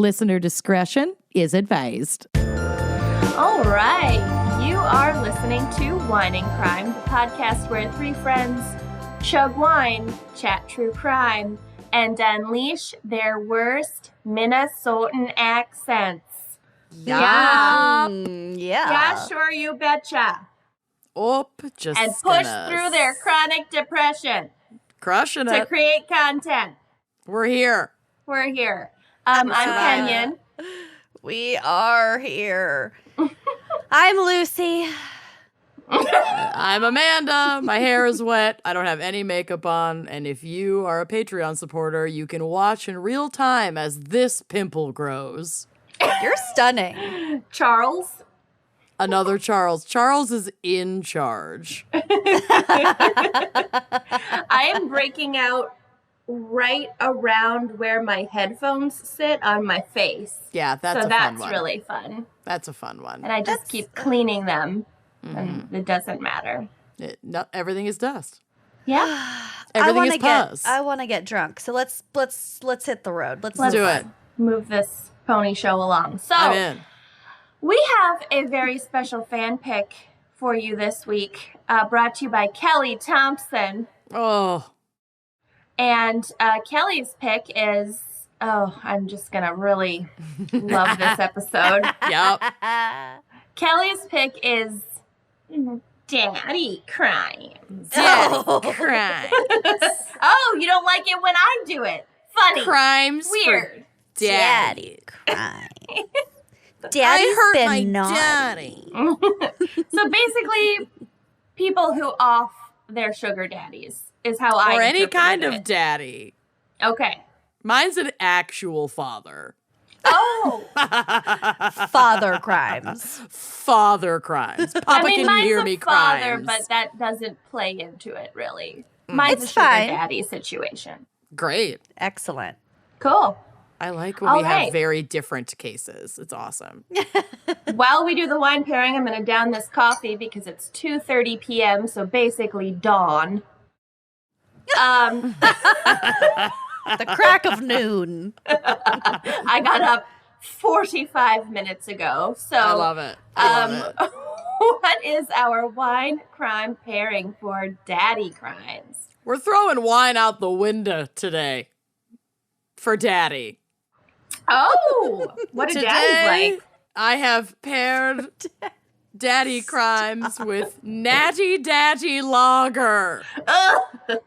Listener discretion is advised. All right. You are listening to Wine and Crime, the podcast where three friends chug wine, chat true crime, and unleash their worst Minnesotan accents. Yeah. Yeah, sure, you betcha. Just and push through their chronic depression. Crushing to it. create content. We're here. We're here. I'm Kenyon. We are here. I'm Lucy. I'm Amanda. My hair is wet. I don't have any makeup on. And if you are a Patreon supporter, you can watch in real time as this pimple grows. You're stunning. Charles. Another Charles. Charles is in charge. I am breaking out right around where my headphones sit on my face. Yeah, that's so a that's fun one. really fun. That's a fun one. And I just keep cleaning them. And it doesn't matter. Everything is dust. Yeah. Everything is pus. I want to get drunk. So let's hit the road. Let's do it. Move this pony show along. So I'm in. We have a very special fan pick for you this week, brought to you by Kelly Thompson. Oh. And Kelly's pick is, I'm just going to really love this episode. Yep. Kelly's pick is Daddy Crimes. Daddy Crimes. Oh, you don't like it when I do it. Funny. Crimes. Weird. Daddy Crime. Daddy's I hurt been my naughty. daddy. So basically, people who off their sugar daddies is how I Or any interpreted kind it. of daddy. Okay. Mine's an actual father. Oh. Father crimes. Father crimes. Papa I mean, can mine's hear a me father, crimes. but that doesn't play into it, really. Mine's It's a sugar fine. daddy situation. Great. Excellent. Cool. I like when All we right. have very different cases. It's awesome. While we do the wine pairing, I'm going to down this coffee because it's 2:30 p.m., so basically dawn. The crack of noon. I got up 45 minutes ago, so I love it. I love it. what is our wine crime pairing for daddy crimes? We're throwing wine out the window today for daddy. Oh, what do Today, daddies like? I have paired daddy crimes with Natty Daddy Lager, What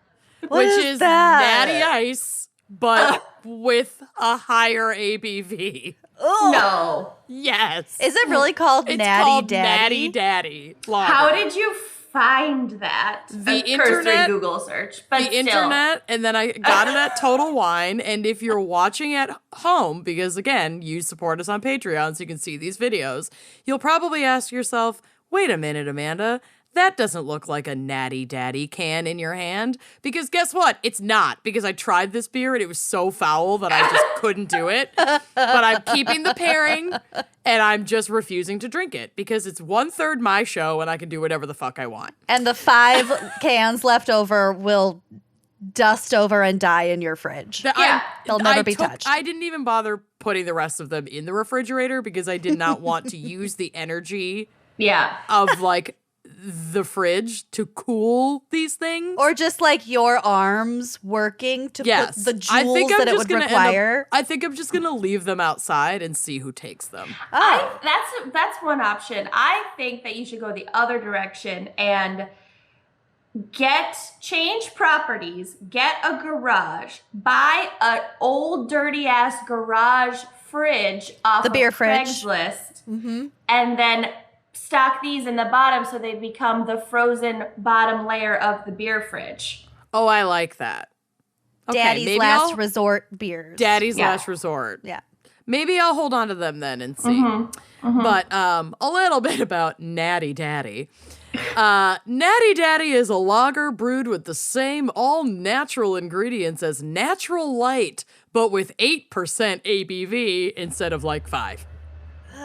which is that? natty ice, but with a higher ABV. Ooh. No. Yes. Is it really called It's Natty called Daddy? Natty Daddy Lager. How did you find that? The A cursory internet- Google search, but the still. internet, and then I got it at Total Wine. And if you're watching at home, because again, you support us on Patreon so you can see these videos, you'll probably ask yourself, wait a minute, Amanda, that doesn't look like a Natty Daddy can in your hand. Because guess what? It's not. Because I tried this beer and it was so foul that I just couldn't do it. But I'm keeping the pairing and I'm just refusing to drink it because it's 1/3 my show and I can do whatever the fuck I want. And the 5 cans left over will dust over and die in your fridge. They'll never be touched. I didn't even bother putting the rest of them in the refrigerator because I did not want to use the energy of like the fridge to cool these things. Or just like your arms working to put the jewels that it would require. I think I'm just gonna leave them outside and see who takes them. That's one option. I think that you should go the other direction and change properties, get a garage, buy an old dirty ass garage fridge off The beer of fridge. Craigslist, Mm-hmm. and then stock these in the bottom so they become the frozen bottom layer of the beer fridge. Oh, I like that. Okay, Daddy's maybe last I'll- resort beers. Daddy's last resort. Yeah. Maybe I'll hold on to them then and see. But a little bit about Natty Daddy. Natty Daddy is a lager brewed with the same all-natural ingredients as Natural Light, but with 8% ABV instead of like 5.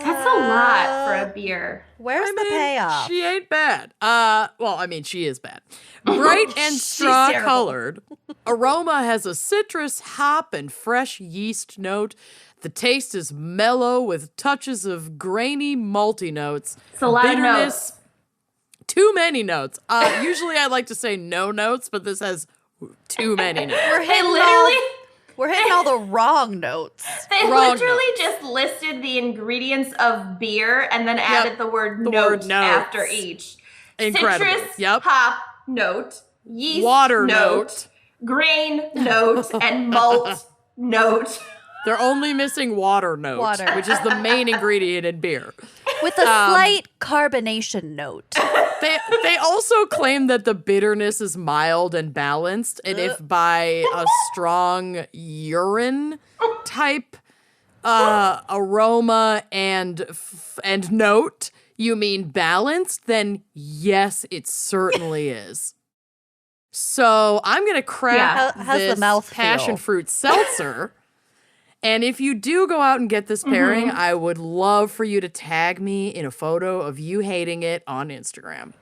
That's a lot for a beer. Where's the payoff? She ain't bad. Well, I mean, she is bad. Bright and straw-colored. Aroma has a citrus, hop, and fresh yeast note. The taste is mellow with touches of grainy, malty notes. It's a lot of notes. Too many notes. Usually I like to say no notes, but this has too many notes. We're hitting all the wrong notes. They literally just listed the ingredients of beer and then added the word note after each. Incredible. Citrus, hop, note, yeast, water note, grain, note, and malt, note. They're only missing water note, which is the main ingredient in beer. With a slight carbonation note. They also claim that the bitterness is mild and balanced, and if by a strong urine type aroma and note you mean balanced, then yes, it certainly is. So I'm gonna crack this passion fruit seltzer. And if you do go out and get this pairing, I would love for you to tag me in a photo of you hating it on Instagram.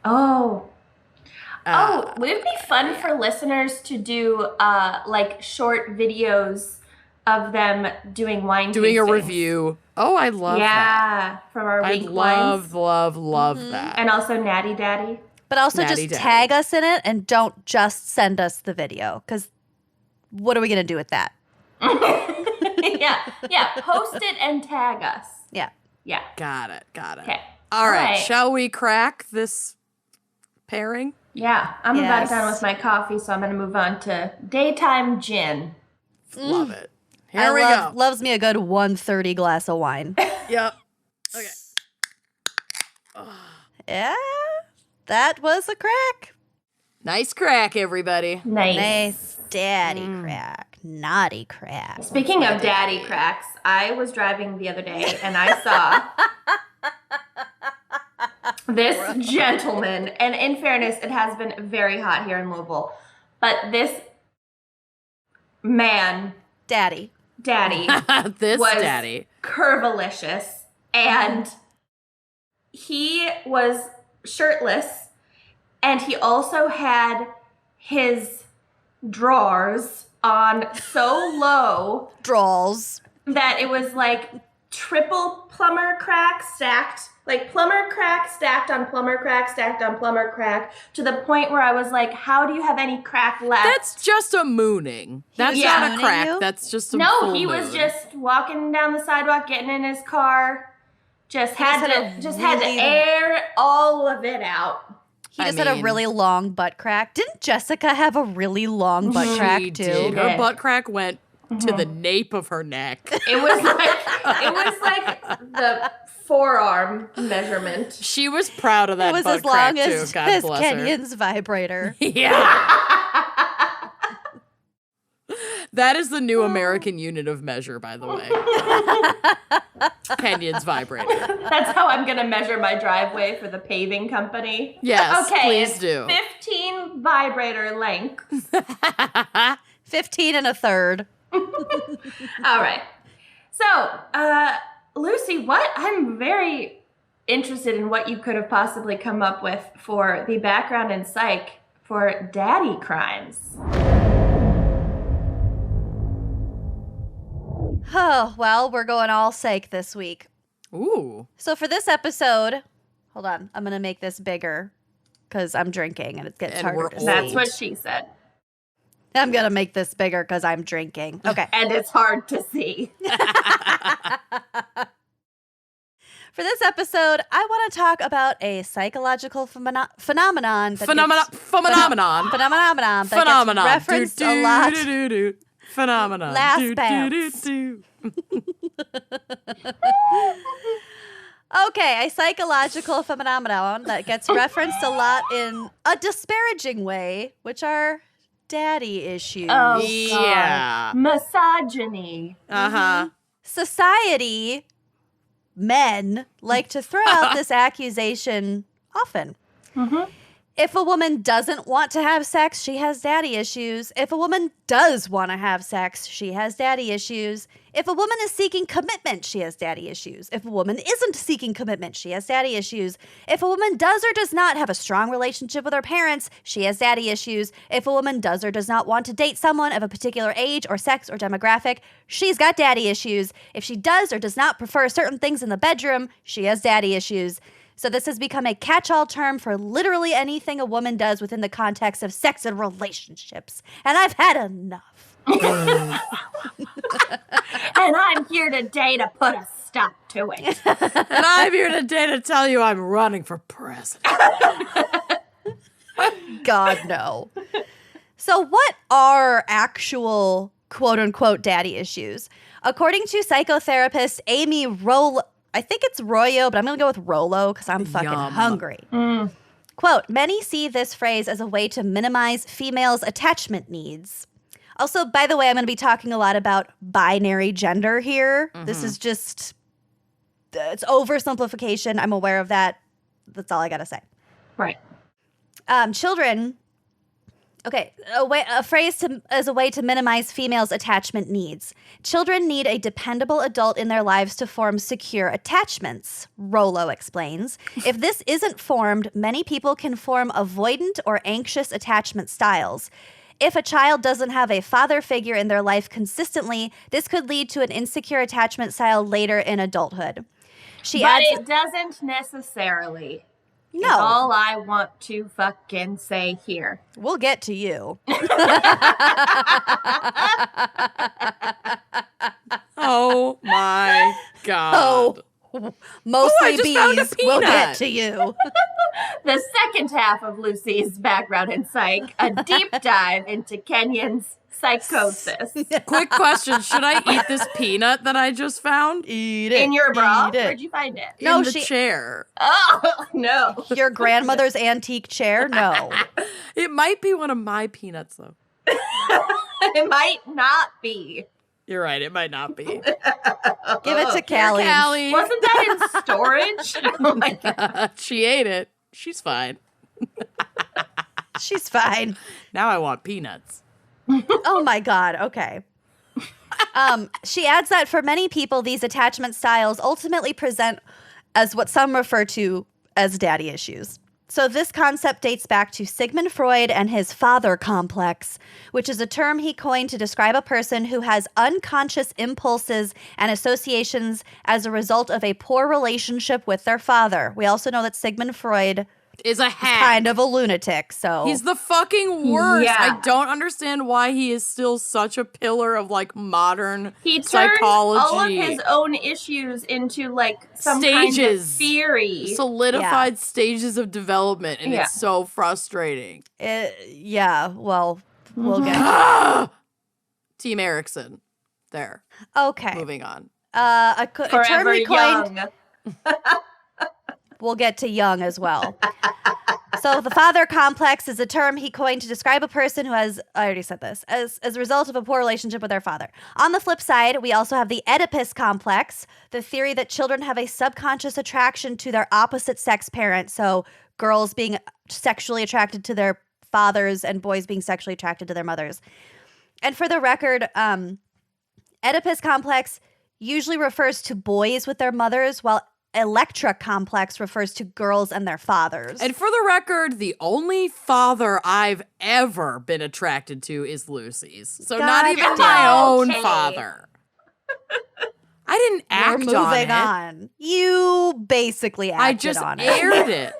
Would it be fun for listeners to do like short videos of them doing wine doing tastings? A review. Oh, I love that. Yeah, from our week wines. love that. And also Natty Daddy. But also Natty just Daddy. tag us in it and don't just send us the video, because what are we going to do with that? yeah. Post it and tag us. Yeah. Got it. Okay. All right. Shall we crack this pairing? Yeah, I'm about done with my coffee, so I'm going to move on to daytime gin. Love it. Here we go. Loves me a good 130 glass of wine. Yep. Okay. Yeah, that was a crack. Nice crack, everybody. Nice. Daddy crack. Naughty crack. Speaking of daddy cracks, I was driving the other day and I saw this gentleman, and in fairness, it has been very hot here in Louisville, but this man, daddy, this was daddy curvilicious, and he was shirtless, and he also had his drawers on so low that it was like triple plumber crack stacked, like plumber crack stacked on plumber crack stacked on plumber crack, to the point where I was like, how do you have any crack left? That's just a mooning. That's not a crack. You? That's just a no, full he moon. was just walking down the sidewalk, getting in his car, just had to air all of it out. He just had a really long butt crack. Didn't Jessica have a really long butt crack too? Did. Her butt crack went to the nape of her neck. It was like the forearm measurement. She was proud of that butt crack too. God bless her. Kenyon's vibrator. Yeah. That is the new American unit of measure, by the way. Kenyon's vibrator. That's how I'm going to measure my driveway for the paving company. Yes, okay, please do. 15 vibrator lengths. 15 1/3. All right. So, Lucy, I'm very interested in what you could have possibly come up with for the background in psych for daddy crimes. Oh, well, we're going all psych this week. Ooh. So for this episode, hold on, I'm going to make this bigger because I'm drinking and it gets harder to see. That's what she said. I'm going to make this bigger because I'm drinking. Okay. And it's hard to see. For this episode, I want to talk about a psychological phenomenon. Phenomenon that gets referenced a lot. Phenomenon. Last bounce. Okay, a psychological phenomenon that gets referenced a lot in a disparaging way, which are daddy issues. Oh, yeah. God. Misogyny. Uh-huh. Society, men, like to throw out this accusation often. Mm-hmm. If a woman doesn't want to have sex, she has daddy issues. If a woman does want to have sex, she has daddy issues. If a woman is seeking commitment, she has daddy issues. If a woman isn't seeking commitment, she has daddy issues. If a woman does or does not have a strong relationship with her parents, she has daddy issues. If a woman does or does not want to date someone of a particular age or sex or demographic, she's got daddy issues. If she does or does not prefer certain things in the bedroom, she has daddy issues. So this has become a catch-all term for literally anything a woman does within the context of sex and relationships. And I've had enough. And I'm here today to put a stop to it. And I'm here today to tell you I'm running for president. God, no. So what are actual quote-unquote daddy issues? According to psychotherapist Amy I think it's Royo, but I'm going to go with Rolo because I'm fucking hungry. Quote, many see this phrase as a way to minimize females' attachment needs. Also, by the way, I'm going to be talking a lot about binary gender here. This is just, it's oversimplification. I'm aware of that. That's all I got to say. Right. Children, okay, a phrase as a way to minimize females' attachment needs. Children need a dependable adult in their lives to form secure attachments, Rolo explains. If this isn't formed, many people can form avoidant or anxious attachment styles. If a child doesn't have a father figure in their life consistently, this could lead to an insecure attachment style later in adulthood. It doesn't necessarily. No. Is all I want to fucking say here. We'll get to you. Oh my God. Oh, mostly just found a bees. We'll get peanut. to you. The second half of Lucy's background in psych, a deep dive into Kenyon's psychosis. Quick question. Should I eat this peanut that I just found? Eat it. In your bra? Eat it. Where'd you find it? No, In the chair. Oh, no. Your grandmother's antique chair? No. It might be one of my peanuts, though. It might not be. You're right. It might not be. Give it to Callie. Callie. Wasn't that in storage? Oh my God. She ate it. She's fine. She's fine. Now I want peanuts. Oh my God. Okay. She adds that for many people, these attachment styles ultimately present as what some refer to as daddy issues. So this concept dates back to Sigmund Freud and his father complex, which is a term he coined to describe a person who has unconscious impulses and associations as a result of a poor relationship with their father. We also know that Sigmund Freud Is a hack. kind of a lunatic, so He's the fucking worst. Yeah. I don't understand why he is still such a pillar of like modern He turned psychology. all of his own issues into like some kind of Stages. theory. Solidified stages of development, and Yeah. it's so frustrating. yeah, well, we'll get Team Erickson. There. okay. Moving on. A term Forever he coined. young. We'll get to young as well. So the father complex is a term he coined to describe a person who has, I already said this, as a result of a poor relationship with their father. On the flip side, we also have the Oedipus complex, the theory that children have a subconscious attraction to their opposite sex parent. So girls being sexually attracted to their fathers and boys being sexually attracted to their mothers. And for the record, Oedipus complex usually refers to boys with their mothers, while Electra complex refers to girls and their fathers. And for the record, the only father I've ever been attracted to is Lucy's. So not God even damn my it. own Okay. father. I didn't We're act moving on it. on. You basically acted I just on it. aired it.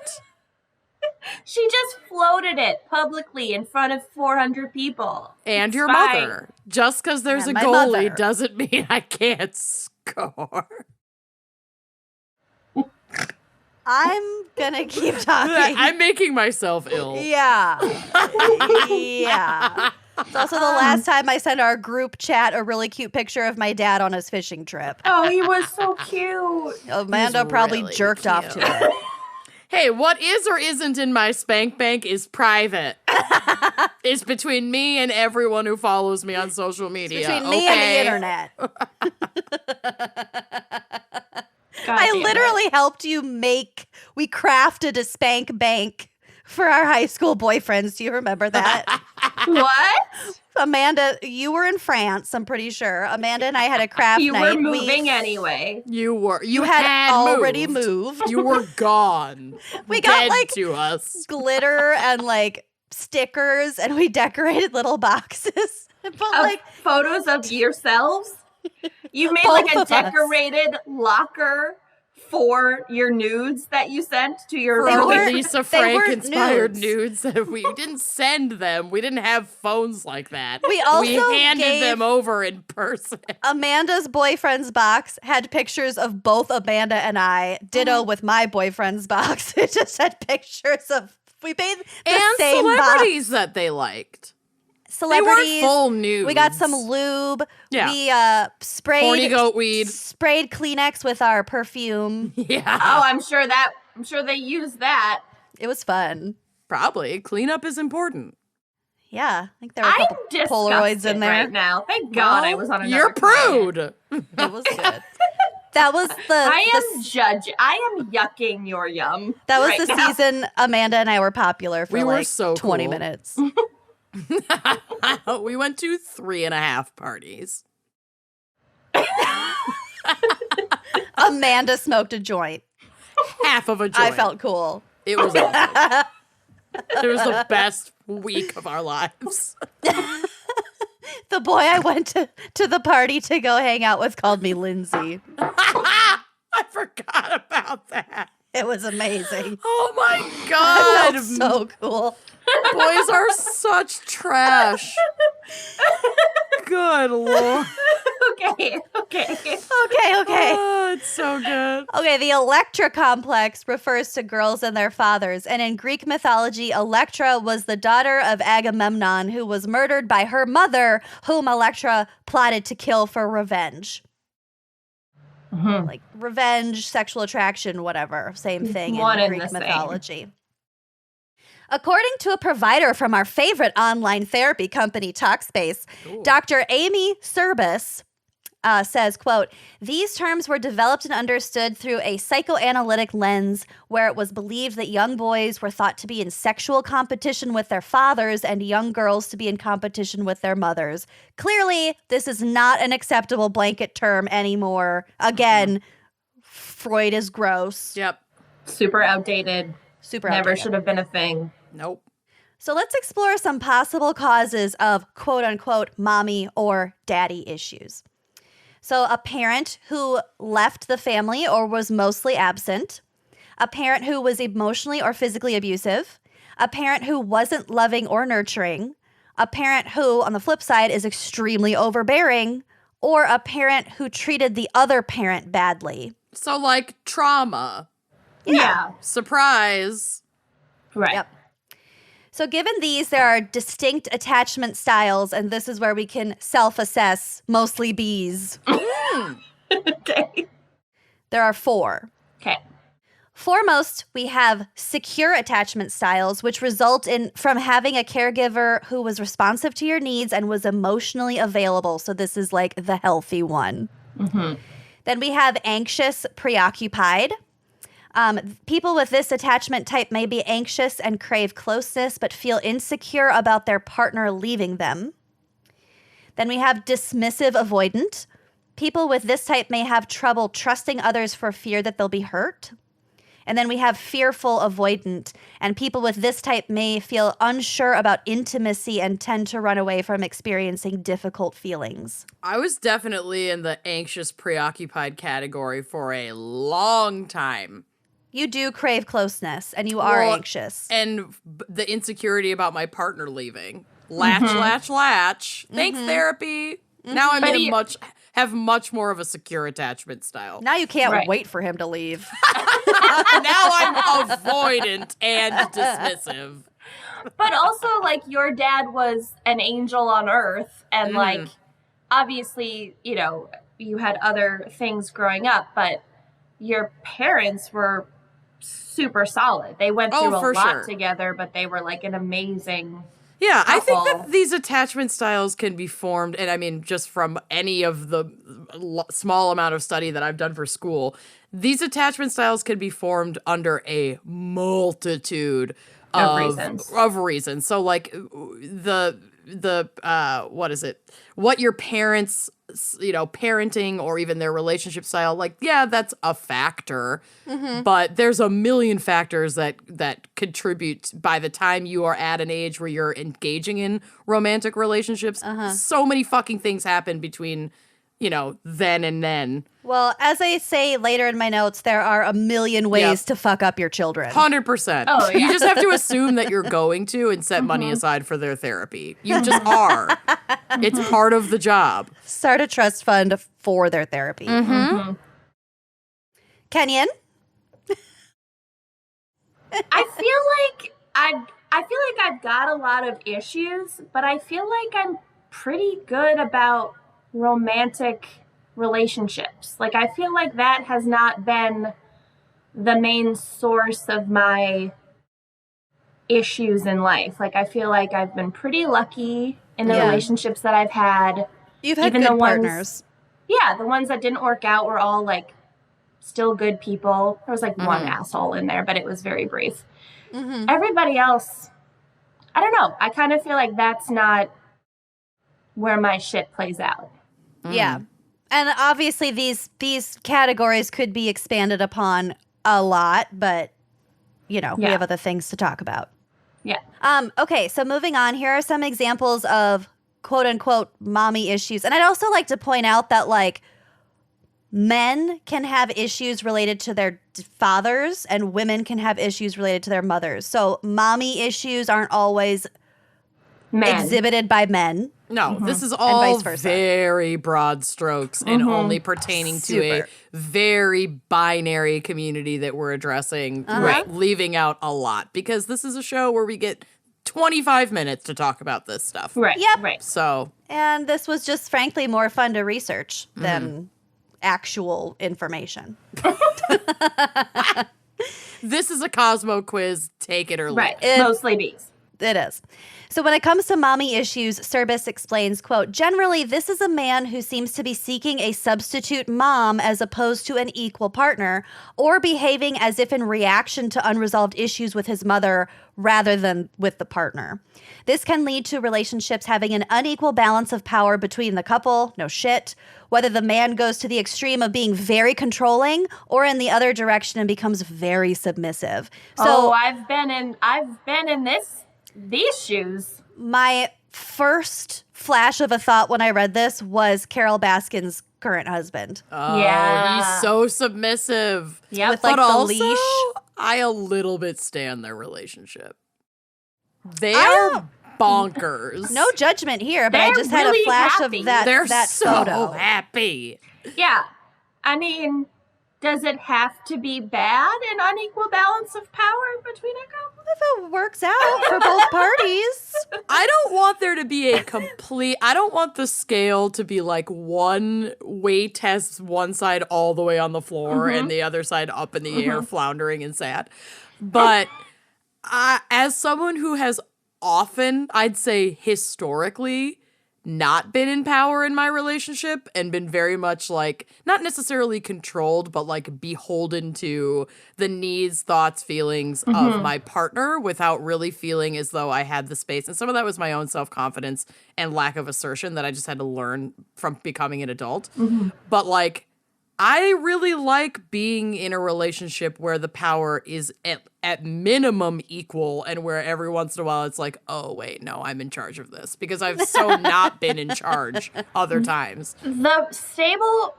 She just floated it publicly in front of 400 people. And your Fine. mother. Just because there's And a my goalie mother. doesn't mean I can't score. I'm gonna keep talking. I'm making myself ill. Yeah. Yeah. It's also the last time I sent our group chat a really cute picture of my dad on his fishing trip. Oh, he was so cute. Amanda He's probably really jerked off cute. to it. Hey, what is or isn't in my spank bank is private. It's between me and everyone who follows me on social media. Between me and the okay? internet. God I damn it. literally helped you we crafted a spank bank for our high school boyfriends. Do you remember that? What? Amanda, you were in France, I'm pretty sure. Amanda and I had a craft You night. were moving anyway. You were. You had already moved. You were gone. We got Dead like to us. glitter and like stickers, and we decorated little boxes. But like Photos of yourselves? You made Both like a of us. decorated locker for your nudes that you sent to your They For weren't- Lisa they Frank weren't inspired nudes. nudes. We didn't send them. We didn't have phones like that. We also handed gave- them over in person. Amanda's boyfriend's box had pictures of both Amanda and I. Ditto with my boyfriend's box. It just had pictures of we made the And same box. celebrities that they liked. They Celebrities. weren't full nudes. We got some lube. Yeah. We sprayed Horny goat weed. Sprayed Kleenex with our perfume. Yeah. Oh, I'm sure they used that. It was fun. Probably. Cleanup is important. Yeah, I think there were a I'm couple Polaroids in there. right now. Thank God I was on another You're client. prude. It was good. That was the I am yucking your yum. that was right the now. season Amanda and I were popular for We were like so 20 cool. minutes. We went to 3.5 parties. Amanda smoked a joint. Half of a joint. I felt cool. It was awesome. It was the best week of our lives. The boy I went to the party to go hang out with called me Lindsay. I forgot about that. It was amazing. Oh my I god. felt so cool. Boys are such trash. Good lord. Okay. Okay. Oh, it's so good. Okay, the Electra complex refers to girls and their fathers. And in Greek mythology, Electra was the daughter of Agamemnon, who was murdered by her mother, whom Electra plotted to kill for revenge. Mhm. Like revenge, sexual attraction, whatever. Same thing One in and Greek the same. mythology. According to a provider from our favorite online therapy company, Talkspace, Ooh. Dr. Amy Serbus says, quote, "These terms were developed and understood through a psychoanalytic lens where it was believed that young boys were thought to be in sexual competition with their fathers and young girls to be in competition with their mothers. Clearly, this is not an acceptable blanket term anymore. Again, Freud is gross. Yep. Super outdated. Super Never outdated. should have been a thing. Nope. So let's explore some possible causes of quote unquote mommy or daddy issues. So a parent who left the family or was mostly absent, a parent who was emotionally or physically abusive, a parent who wasn't loving or nurturing, a parent who, on the flip side, is extremely overbearing, or a parent who treated the other parent badly. So, like, trauma. Yeah. Surprise. Right. Yep. So given these, there are distinct attachment styles, and this is where we can self-assess, mostly bees. Okay. There are 4. Okay. Foremost, we have secure attachment styles, which result from having a caregiver who was responsive to your needs and was emotionally available. So this is like the healthy one. Mm-hmm. Then we have anxious, preoccupied. People with this attachment type may be anxious and crave closeness, but feel insecure about their partner leaving them. Then we have dismissive avoidant. People with this type may have trouble trusting others for fear that they'll be hurt. And then we have fearful avoidant. And people with this type may feel unsure about intimacy and tend to run away from experiencing difficult feelings. I was definitely in the anxious, preoccupied category for a long time. You do crave closeness, and you are Well, anxious. And the insecurity about my partner leaving. Latch. Thanks, therapy. Now I'm But in you- have much more of a secure attachment style. Now you can't Right. wait for him to leave. Now I'm avoidant and dismissive. But also, like, your dad was an angel on earth, and, like, obviously, you know, you had other things growing up, but your parents were super solid. They went Oh, through for a lot sure. together, but they were, like, an amazing... Yeah, I think couple. that these attachment styles can be formed, and I mean, just from any of the small amount of study that I've done for school, these attachment styles can be formed under a multitude Of reasons. Of reasons. So like the what is it? What your parents, parenting or even their relationship style, like, yeah, that's a factor. But there's a million factors that contribute by the time you are at an age where you're engaging in romantic relationships. So many fucking things happen between, then and then. Well, as I say later in my notes, there are a million ways to fuck up your children. 100%. Oh, yeah. You just have to assume that you're going to and set money aside for their therapy. You just are. It's part of the job. Start a trust fund for their therapy. Kenyon? I feel like I've got a lot of issues, but I feel like I'm pretty good about romantic relationships. Like, I feel like that has not been the main source of my issues in life. Like, I feel like I've been pretty lucky in the relationships that I've had. You've had Even good the ones, partners. Yeah, the ones that didn't work out were all, like, still good people. There was, like, one asshole in there, but it was very brief. Everybody else, I don't know. I kind of feel like that's not where my shit plays out. Yeah. And obviously these categories could be expanded upon a lot, but we have other things to talk about. Yeah. Okay, so moving on, here are some examples of quote unquote mommy issues. And I'd also like to point out that like men can have issues related to their fathers and women can have issues related to their mothers. So mommy issues aren't always exhibited by men. No, this is all vice versa. very broad strokes and only pertaining to a very binary community that we're addressing, leaving out a lot because this is a show where we get 25 minutes to talk about this stuff. Right. Yep. Right. So, And this was just frankly more fun to research than actual information. this is a Cosmo quiz, take it or leave Right. it. Mostly bees. It is. So when it comes to mommy issues, Service explains, quote, generally, this is a man who seems to be seeking a substitute mom as opposed to an equal partner, or behaving as if in reaction to unresolved issues with his mother rather than with the partner. This can lead to relationships having an unequal balance of power between the couple, no shit, whether the man goes to the extreme of being very controlling or in the other direction and becomes very submissive. So I've been in these shoes. My first flash of a thought when I read this was Carol Baskin's current husband. Oh, Yeah. he's so submissive. Yep. With like But the also, leash. I a little bit stand their relationship. They I are bonkers. No judgment here, but I They're just had really a flash happy. of that, They're that so photo. happy. Yeah. I mean, does it have to be bad, an unequal balance of power between a couple? If it works out for both parties. I don't want there to be I don't want the scale to be like one weight has one side all the way on the floor and the other side up in the air, floundering and sad. But as someone who has often, I'd say historically, not been in power in my relationship and been very much like, not necessarily controlled, but like beholden to the needs, thoughts, feelings of my partner without really feeling as though I had the space. And some of that was my own self-confidence and lack of assertion that I just had to learn from becoming an adult. But like, I really like being in a relationship where the power is at minimum equal and where every once in a while it's like, oh, wait, no, I'm in charge of this because I've so not been in charge other times. The stable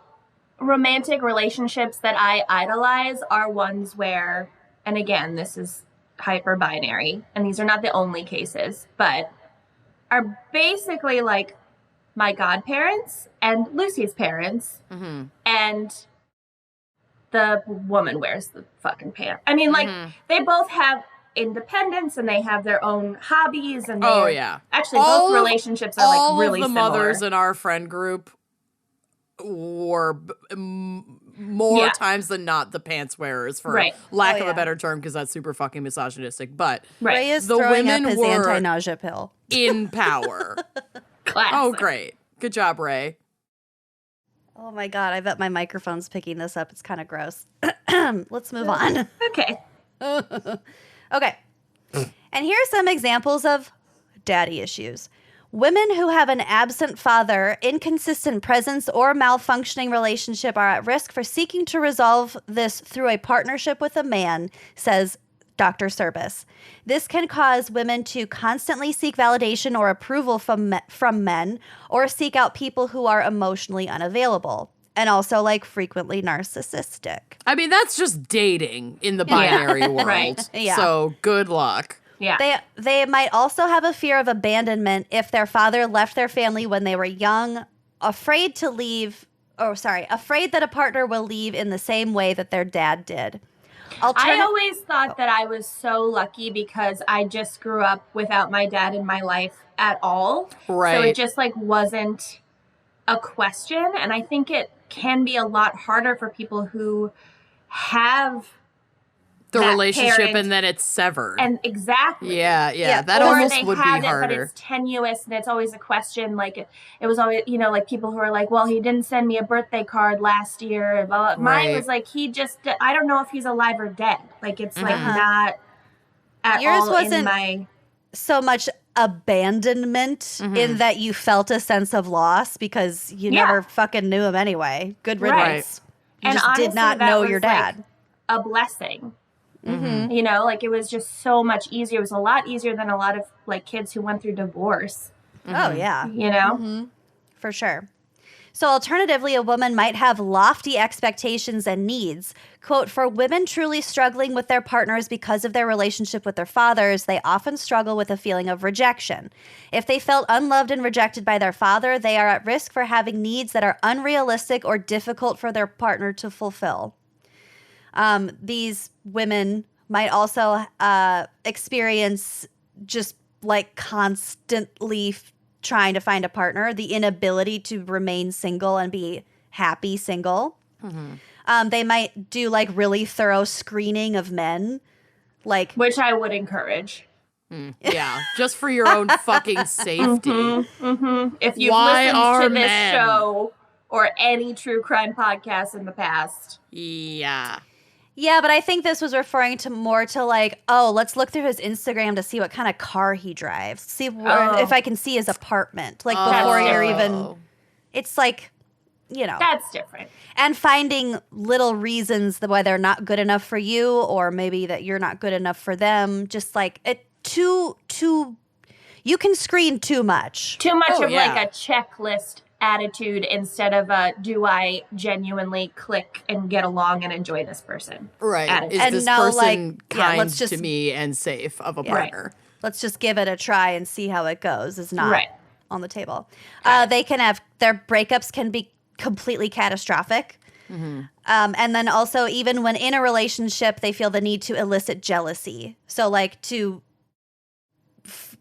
romantic relationships that I idolize are ones where, and again, this is hyper binary, and these are not the only cases, but are basically like my godparents and Lucy's parents, and the woman wears the fucking pants. I mean, like, they both have independence and they have their own hobbies, and actually both relationships are like really all of the similar. mothers in our friend group were more times than not the pants wearers, for lack of a better term, because that's super fucking misogynistic. But Ray is the throwing up women his were anti-nausea pill. in power. Classic. Oh, great. Good job, Ray. Oh my God, I bet my microphone's picking this up. It's kind of gross. Let's move on. Okay. Okay. And here are some examples of daddy issues. Women who have an absent father, inconsistent presence, or malfunctioning relationship are at risk for seeking to resolve this through a partnership with a man, says Dr. Service. This can cause women to constantly seek validation or approval from men, or seek out people who are emotionally unavailable, and also like frequently narcissistic. I mean, that's just dating in the binary world. Right. Yeah. So good luck. Yeah. They might also have a fear of abandonment if their father left their family when they were young, afraid that a partner will leave in the same way that their dad did. I always thought that I was so lucky because I just grew up without my dad in my life at all. Right. So it just like wasn't a question. And I think it can be a lot harder for people who have The that relationship parent, and then it's severed. and exactly. Yeah. That Or almost they would be have it, harder. but it's tenuous, and it's always a question. Like it was always, like people who are like, "Well, he didn't send me a birthday card last year." Blah, blah. Mine Right. was like, I don't know if he's alive or dead. Like it's like not at Yours all wasn't in my. so much abandonment in that you felt a sense of loss because you never fucking knew him anyway. Good riddance. You And just honestly, did not that know was, your dad. like, a blessing. Like it was just so much easier. It was a lot easier than a lot of like kids who went through divorce. Oh, yeah. For sure. So alternatively, a woman might have lofty expectations and needs. Quote, for women truly struggling with their partners because of their relationship with their fathers, they often struggle with a feeling of rejection. If they felt unloved and rejected by their father, they are at risk for having needs that are unrealistic or difficult for their partner to fulfill. These women might also experience just like constantly trying to find a partner, the inability to remain single and be happy single. They might do like really thorough screening of men, like Which I would encourage. Yeah, just for your own fucking safety. If you've Why listened are to this men? show or any true crime podcast in the past. Yeah. Yeah, but I think this was referring to more to like, oh, let's look through his Instagram to see what kind of car he drives. See if I can see his apartment. Like before you're even, it's like, That's different. and finding little reasons why they're not good enough for you, or maybe that you're not good enough for them. Just like you can screen too much. Too much of yeah. like a checklist attitude instead of a do I genuinely click and get along and enjoy this person. Right. attitude. Is And this no, person like, kind let's just- to me and safe of a partner? Let's just give it a try and see how it goes. Is not Right. on the table. They can have their breakups can be completely catastrophic. And then also, even when in a relationship, they feel the need to elicit jealousy. So, like, to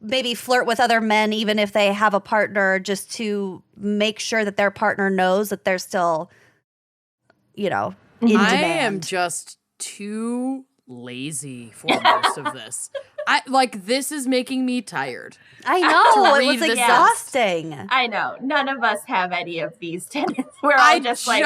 maybe flirt with other men, even if they have a partner, just to make sure that their partner knows that they're still, in I demand. am just too lazy for most of this. This is making me tired. I know. It read was this exhausting. I know. None of us have any of these tendencies. We're all just like,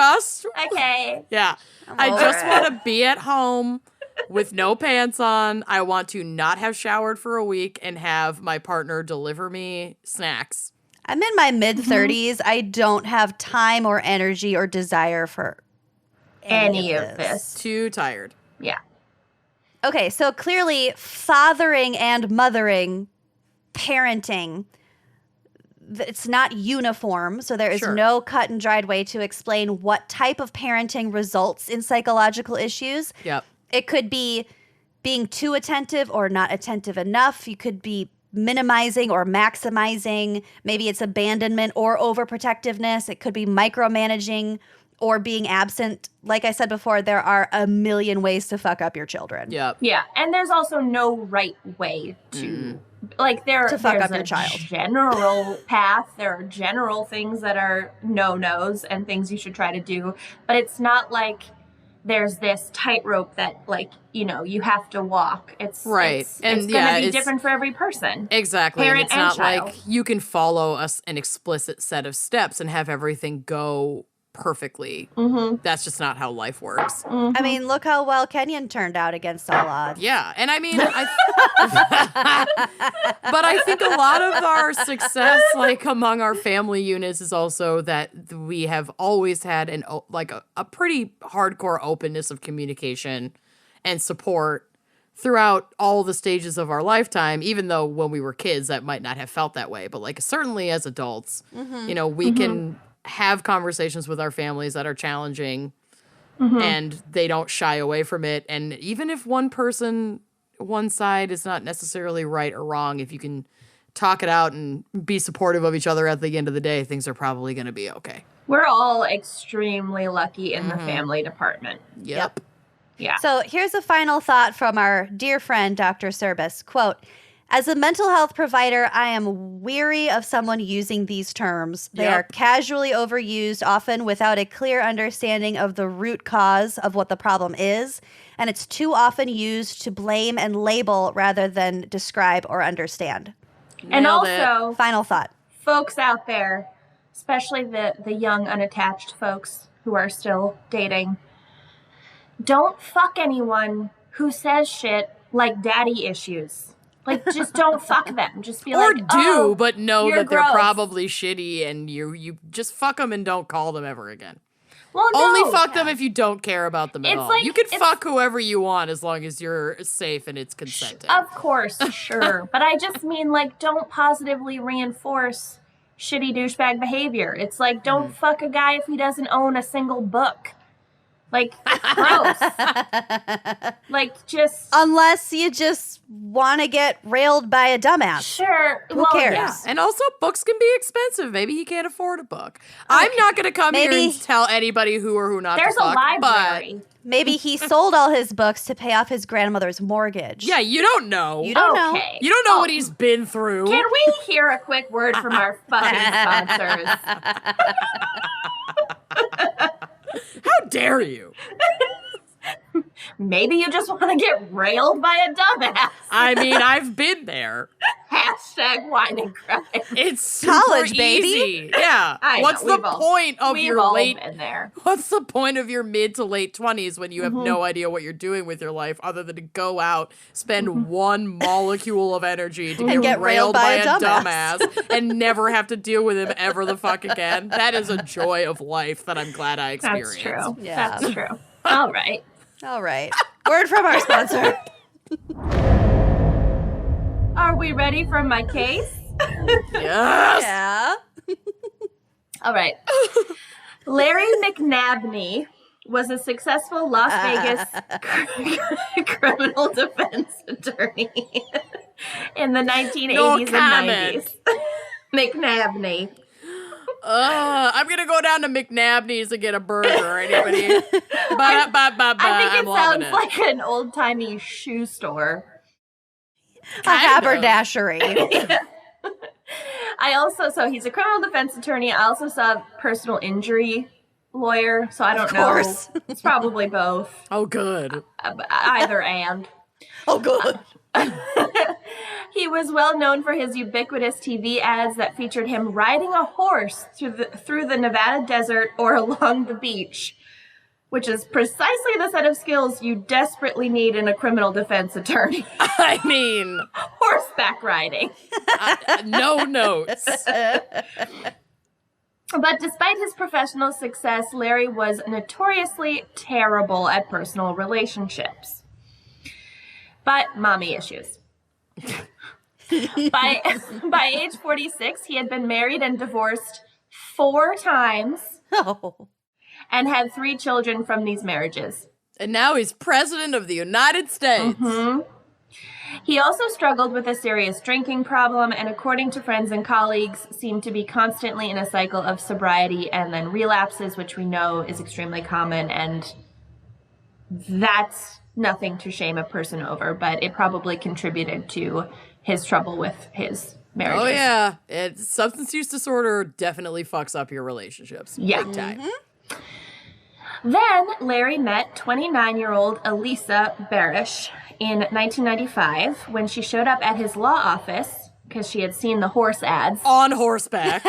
okay. Yeah. I just want to be at home with no pants on. I want to not have showered for a week and have my partner deliver me snacks. I'm in my mid-30s. I don't have time or energy or desire for Any of this. Too tired. Yeah. Okay, so clearly fathering and mothering, parenting, it's not uniform. So there is Sure. no cut and dried way to explain what type of parenting results in psychological issues. Yep. It could be being too attentive or not attentive enough. You could be minimizing or maximizing. Maybe it's abandonment or overprotectiveness. It could be micromanaging or being absent. Like I said before, there are a million ways to fuck up your children. Yep. Yeah. And there's also no right way to like To fuck there's up your a child. general path. There are general things that are no-nos and things you should try to do. But it's not like there's this tightrope that you have to walk. It's Right. It's And, going yeah, to be it's- different for every person. Exactly. And Parent it's and not child. like you can follow an explicit set of steps and have everything go perfectly. Mm-hmm. That's just not how life works. Mm-hmm. I mean, look how well Kenyon turned out against all odds. Yeah, and I mean, but I think a lot of our success, like among our family units, is also that we have always had a pretty hardcore openness of communication and support throughout all the stages of our lifetime, even though when we were kids that might not have felt that way. But like certainly as adults, you know, we can have conversations with our families that are challenging and they don't shy away from it. And even if one side is not necessarily right or wrong, if you can talk it out and be supportive of each other at the end of the day, things are probably going to be okay. We're all extremely lucky in the family department. Yep. Yeah. So here's a final thought from our dear friend, Dr. Service. Quote, as a mental health provider, I am weary of someone using these terms. They are casually overused, often without a clear understanding of the root cause of what the problem is. And it's too often used to blame and label rather than describe or understand. And Nailed also, Final thought. folks out there, especially the young unattached folks who are still dating, don't fuck anyone who says shit like daddy issues. Like, just don't fuck them. Just be Or like, do, oh, but know you're that they're gross. probably shitty and you just fuck them and don't call them ever again. Well, no. Only fuck them if you don't care about them at It's all. like- You can it's- fuck whoever you want as long as you're safe and it's consenting. Of course, sure. But I just mean, like, don't positively reinforce shitty douchebag behavior. It's like, don't fuck a guy if he doesn't own a single book. Like, gross. Like, just... Unless you just want to get railed by a dumbass. Sure. Who cares? Yeah, and also books can be expensive. Maybe he can't afford a book. I'm not going to come here Maybe- and tell anybody who or who not There's to fuck, a library. Maybe he sold all his books to pay off his grandmother's mortgage. Yeah, you don't know. You don't know. Okay. You don't know what he's been through. Can we hear a quick word from our fucking sponsors? How dare you? Maybe you just want to get railed by a dumbass. I mean, I've been there. Hashtag wine and cry. It's super College, baby. easy. Yeah. I know, What's the we've all- point of We've your all late been there. What's the point of your mid to late 20s when you have no idea what you're doing with your life other than to go out, spend one molecule of energy to And get railed by a dumbass and never have to deal with him ever the fuck again? That is a joy of life that I'm glad I experienced. That's true. Yeah. That's true. All right. All right. Word from our sponsor. Are we ready for my case? Yes. Yeah. All right. Larry McNabney was a successful Las Vegas criminal defense attorney in the 1980s No and comment. 90s. McNabney. I'm going to go down to McNabney's and get a burger. Anybody? I think I'm it loving sounds like an old-timey shoe store. A Kind of. haberdashery. So he's a criminal defense attorney. I also saw personal injury lawyer, so I don't know. course. It's probably both. Oh, good. Either and. Oh, good. He was well known for his ubiquitous TV ads that featured him riding a horse through the Nevada desert or along the beach, which is precisely the set of skills you desperately need in a criminal defense attorney. I mean, Horseback riding. no notes. But despite his professional success, Larry was notoriously terrible at personal relationships. But mommy issues. By age 46, he had been married and divorced 4 times Oh. and had 3 children from these marriages. And now he's president of the United States. He also struggled with a serious drinking problem and, according to friends and colleagues, seemed to be constantly in a cycle of sobriety and then relapses, which we know is extremely common, and that's nothing to shame a person over, but it probably contributed to his trouble with his marriages. Oh, yeah. Substance use disorder definitely fucks up your relationships. Yeah. Big time. Then Larry met 29-year-old Elisa Barish in 1995 when she showed up at his law office because she had seen the horse ads. On horseback.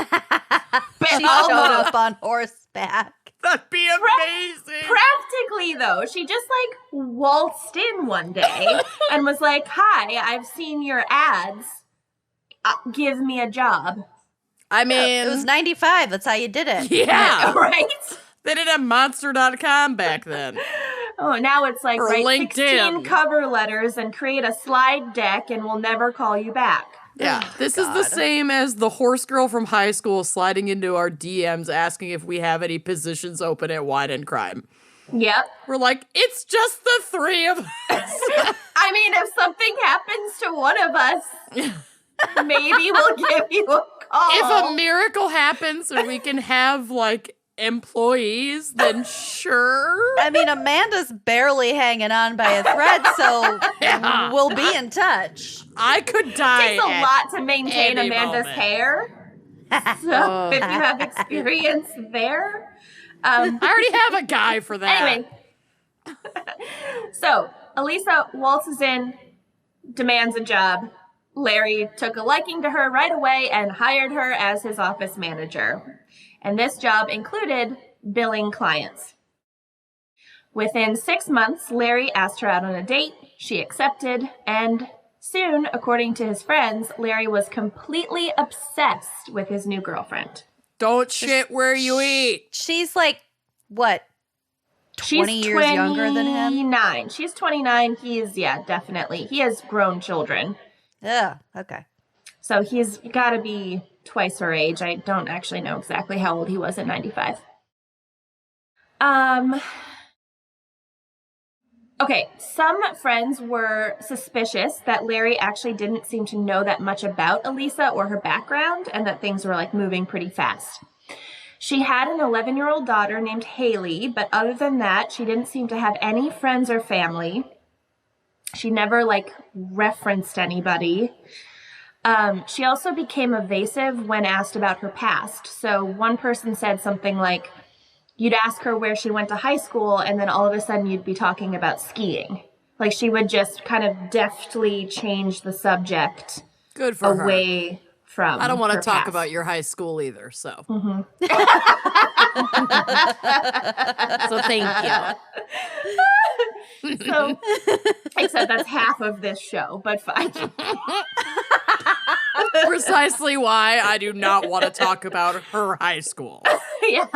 She showed up on horseback. That'd be amazing. Practically, though, she just like waltzed in one day and was like, "Hi, I've seen your ads. Give me a job." I mean, It was 95. That's how you did it. yeah. Right? They didn't have monster.com back then. Oh, now it's like, Or write LinkedIn. 16 cover letters and create a slide deck and we'll never call you back. Yeah, this is the same as the horse girl from high school sliding into our DMs asking if we have any positions open at Wine and Crime. Yep. We're like, it's just the three of us. I mean, if something happens to one of us, maybe we'll give you a call. If a miracle happens and we can have, like, employees, then sure. I mean, Amanda's barely hanging on by a thread, so Yeah. we'll be in touch. I could die. It takes a at lot to maintain any Amanda's moment. hair. So if you have experience there. I already have a guy for that. Anyway. So Elisa waltzes in, demands a job. Larry took a liking to her right away and hired her as his office manager. And this job included billing clients. Within 6 months, Larry asked her out on a date. She accepted, and soon, according to his friends, Larry was completely obsessed with his new girlfriend. Don't shit where you eat. She's like, what, 20 years younger than him? 29. She's 29. He's, definitely. He has grown children. Yeah, okay. So he's got to be twice her age. I don't actually know exactly how old he was at 95. Okay, some friends were suspicious that Larry actually didn't seem to know that much about Elisa or her background, and that things were like moving pretty fast. She had an 11-year-old daughter named Haley, but other than that, she didn't seem to have any friends or family. She never like referenced anybody. She also became evasive when asked about her past. So one person said something like, you'd ask her where she went to high school, and then all of a sudden you'd be talking about skiing. Like she would just kind of deftly change the subject Good for her. away from I don't want to her talk past. about your high school either, so. Mm-hmm. So thank you. So, except that's half of this show, but fine. Precisely why I do not want to talk about her high school. Yeah,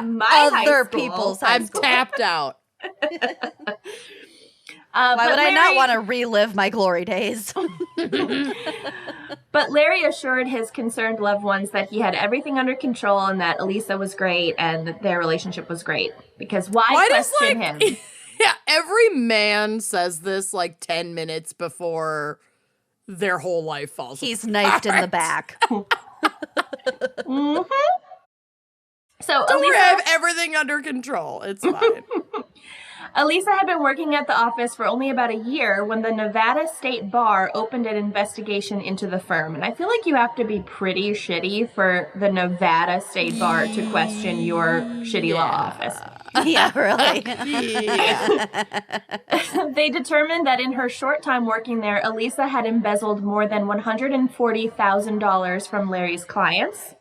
my high other school. people's high I'm school. tapped out. Why would I not want to relive my glory days? But Larry assured his concerned loved ones that he had everything under control and that Elisa was great and that their relationship was great. Because why does, question like, him? Yeah, every man says this like 10 minutes before their whole life falls He's apart. knifed in the back. Mm-hmm. So Don't worry, I Elisa, have everything under control. It's fine. Elisa had been working at the office for only about a year when the Nevada State Bar opened an investigation into the firm. And I feel like you have to be pretty shitty for the Nevada State Bar to question your shitty law office. Yeah, really. Yeah. They determined that in her short time working there, Elisa had embezzled more than $140,000 from Larry's clients.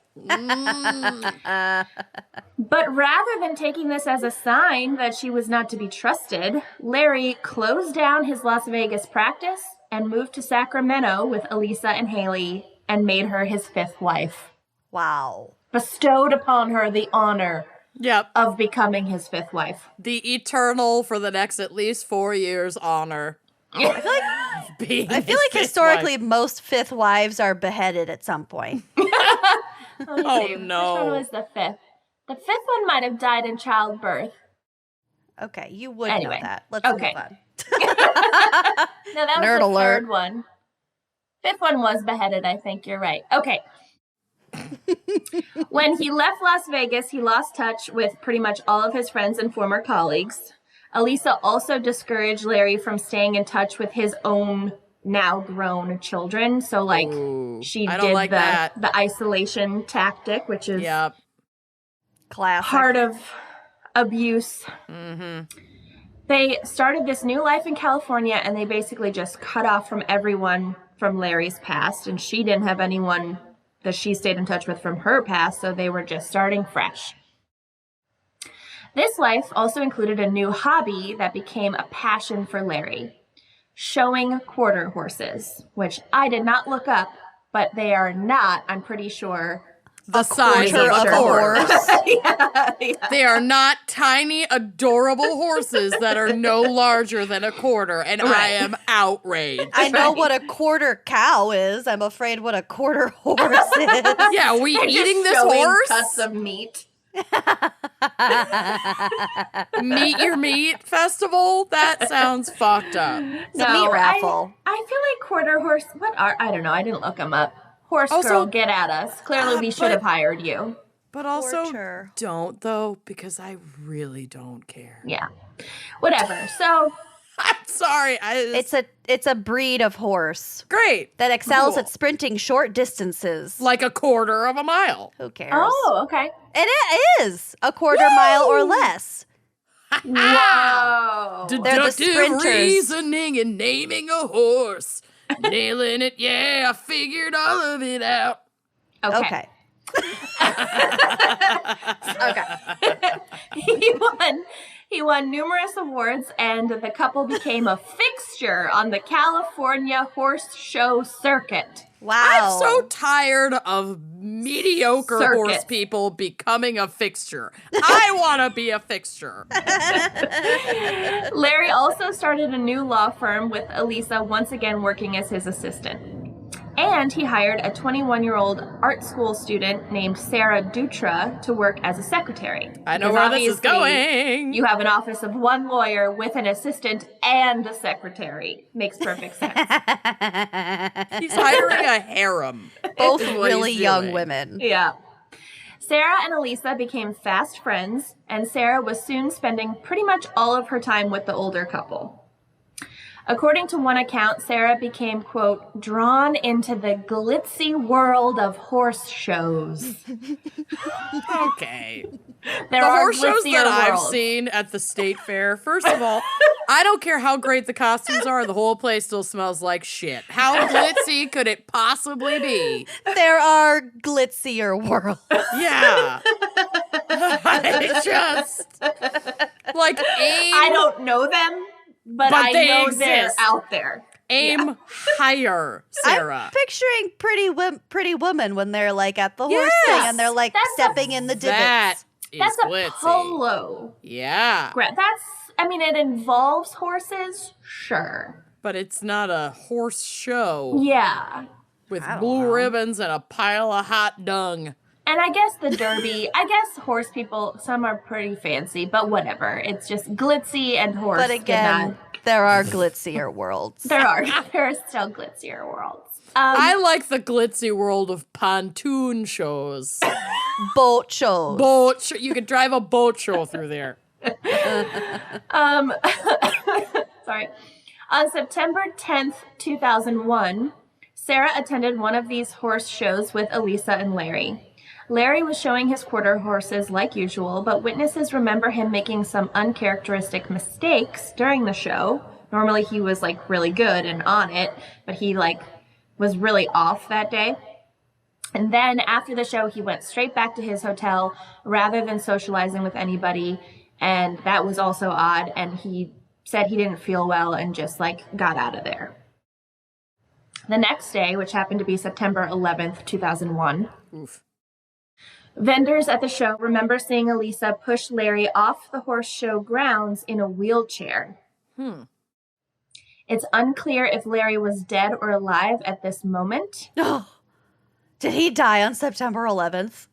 But rather than taking this as a sign that she was not to be trusted, Larry closed down his Las Vegas practice and moved to Sacramento with Elisa and Haley and made her his fifth wife. Wow. Bestowed upon her the honor Yep. of becoming his fifth wife. The eternal, for the next at least 4 years, honor. I I feel like historically most fifth wives are beheaded at some point. Oh, Which no. one was the fifth? The fifth one might have died in childbirth. Okay, you would Anyway, know that. Let's okay. move on. No, that was Nerd the alert. third one. Fifth one was beheaded, I think. You're right. Okay. When he left Las Vegas, he lost touch with pretty much all of his friends and former colleagues. Elisa also discouraged Larry from staying in touch with his own now grown children. So, like, Ooh, she I did don't like the that. isolation tactic, which is Yep. Classic. part of abuse. Mm-hmm. They started this new life in California, and they basically just cut off from everyone from Larry's past, and she didn't have anyone that she stayed in touch with from her past, so they were just starting fresh. This life also included a new hobby that became a passion for Larry: showing quarter horses, which I did not look up, but they are not, I'm pretty sure, the size of quarter a of a quarter. horse. yeah. They are not tiny, adorable horses that are no larger than a quarter, and I Right. am outraged. I know what a quarter cow is. I'm afraid what a quarter horse is. Yeah, are we They're just eating this showing horse? cuts of meat. Meet Your Meat Festival? That sounds fucked up. It's a meat raffle. I feel like quarter horse. I don't know. I didn't look them up. Horse Also- girl, get at us. Clearly, we should have hired you. But also, Torture. don't, though, because I really don't care. Yeah. Whatever. So, I'm sorry. It's a breed of horse great. that excels Cool. at sprinting short distances. Like a quarter of a mile. Who cares? oh, okay. It is a quarter mile or less. Whoa. They're the Deductive sprinters. reasoning and naming a horse. Nailing it, yeah, I figured all of it out. Okay. Okay. He won numerous awards, and the couple became a fixture on the California horse show circuit. Wow. I'm so tired of mediocre Circuit. horse people becoming a fixture. I want to be a fixture. Larry also started a new law firm with Elisa once again working as his assistant. And he hired a 21-year-old art school student named Sarah Dutra to work as a secretary. I know Because where this is obviously going. You have an office of one lawyer with an assistant and a secretary. Makes perfect sense. He's hiring a harem. Both is what really he's young doing. women. Yeah. Sarah and Elisa became fast friends, and Sarah was soon spending pretty much all of her time with the older couple. According to one account, Sarah became, quote, drawn into the glitzy world of horse shows. Okay. There The are horse shows glitzier that I've worlds. seen at the state fair, first of all, I don't care how great the costumes are, the whole place still smells like shit. How glitzy could it possibly be? There are glitzier worlds. Yeah. I just, like, I don't know them, but I they know they're exist. out there. aim higher, Sarah. I'm picturing Pretty Woman when they're like at the horse Yes. thing and they're like That's stepping in the divots. That is That's a glitzy. polo. Yeah. It involves horses, sure. But it's not a horse show Yeah. with I don't blue know. ribbons and a pile of hot dung. And I guess the derby, horse people, some are pretty fancy, but whatever. It's just glitzy and horse. But did again, not- there are glitzier worlds. there are still glitzier worlds. I like the glitzy world of pontoon shows. Boat shows. You could drive a boat show through there. Sorry. On September 10th, 2001, Sarah attended one of these horse shows with Elisa and Larry. Larry was showing his quarter horses like usual, but witnesses remember him making some uncharacteristic mistakes during the show. Normally he was like really good and on it, but he was really off that day. And then after the show, he went straight back to his hotel rather than socializing with anybody. And that was also odd. And he said he didn't feel well and just got out of there. The next day, which happened to be September 11th, 2001, Oof. vendors at the show remember seeing Elisa push Larry off the horse show grounds in a wheelchair. It's unclear if Larry was dead or alive at this moment, Did he die on September 11th?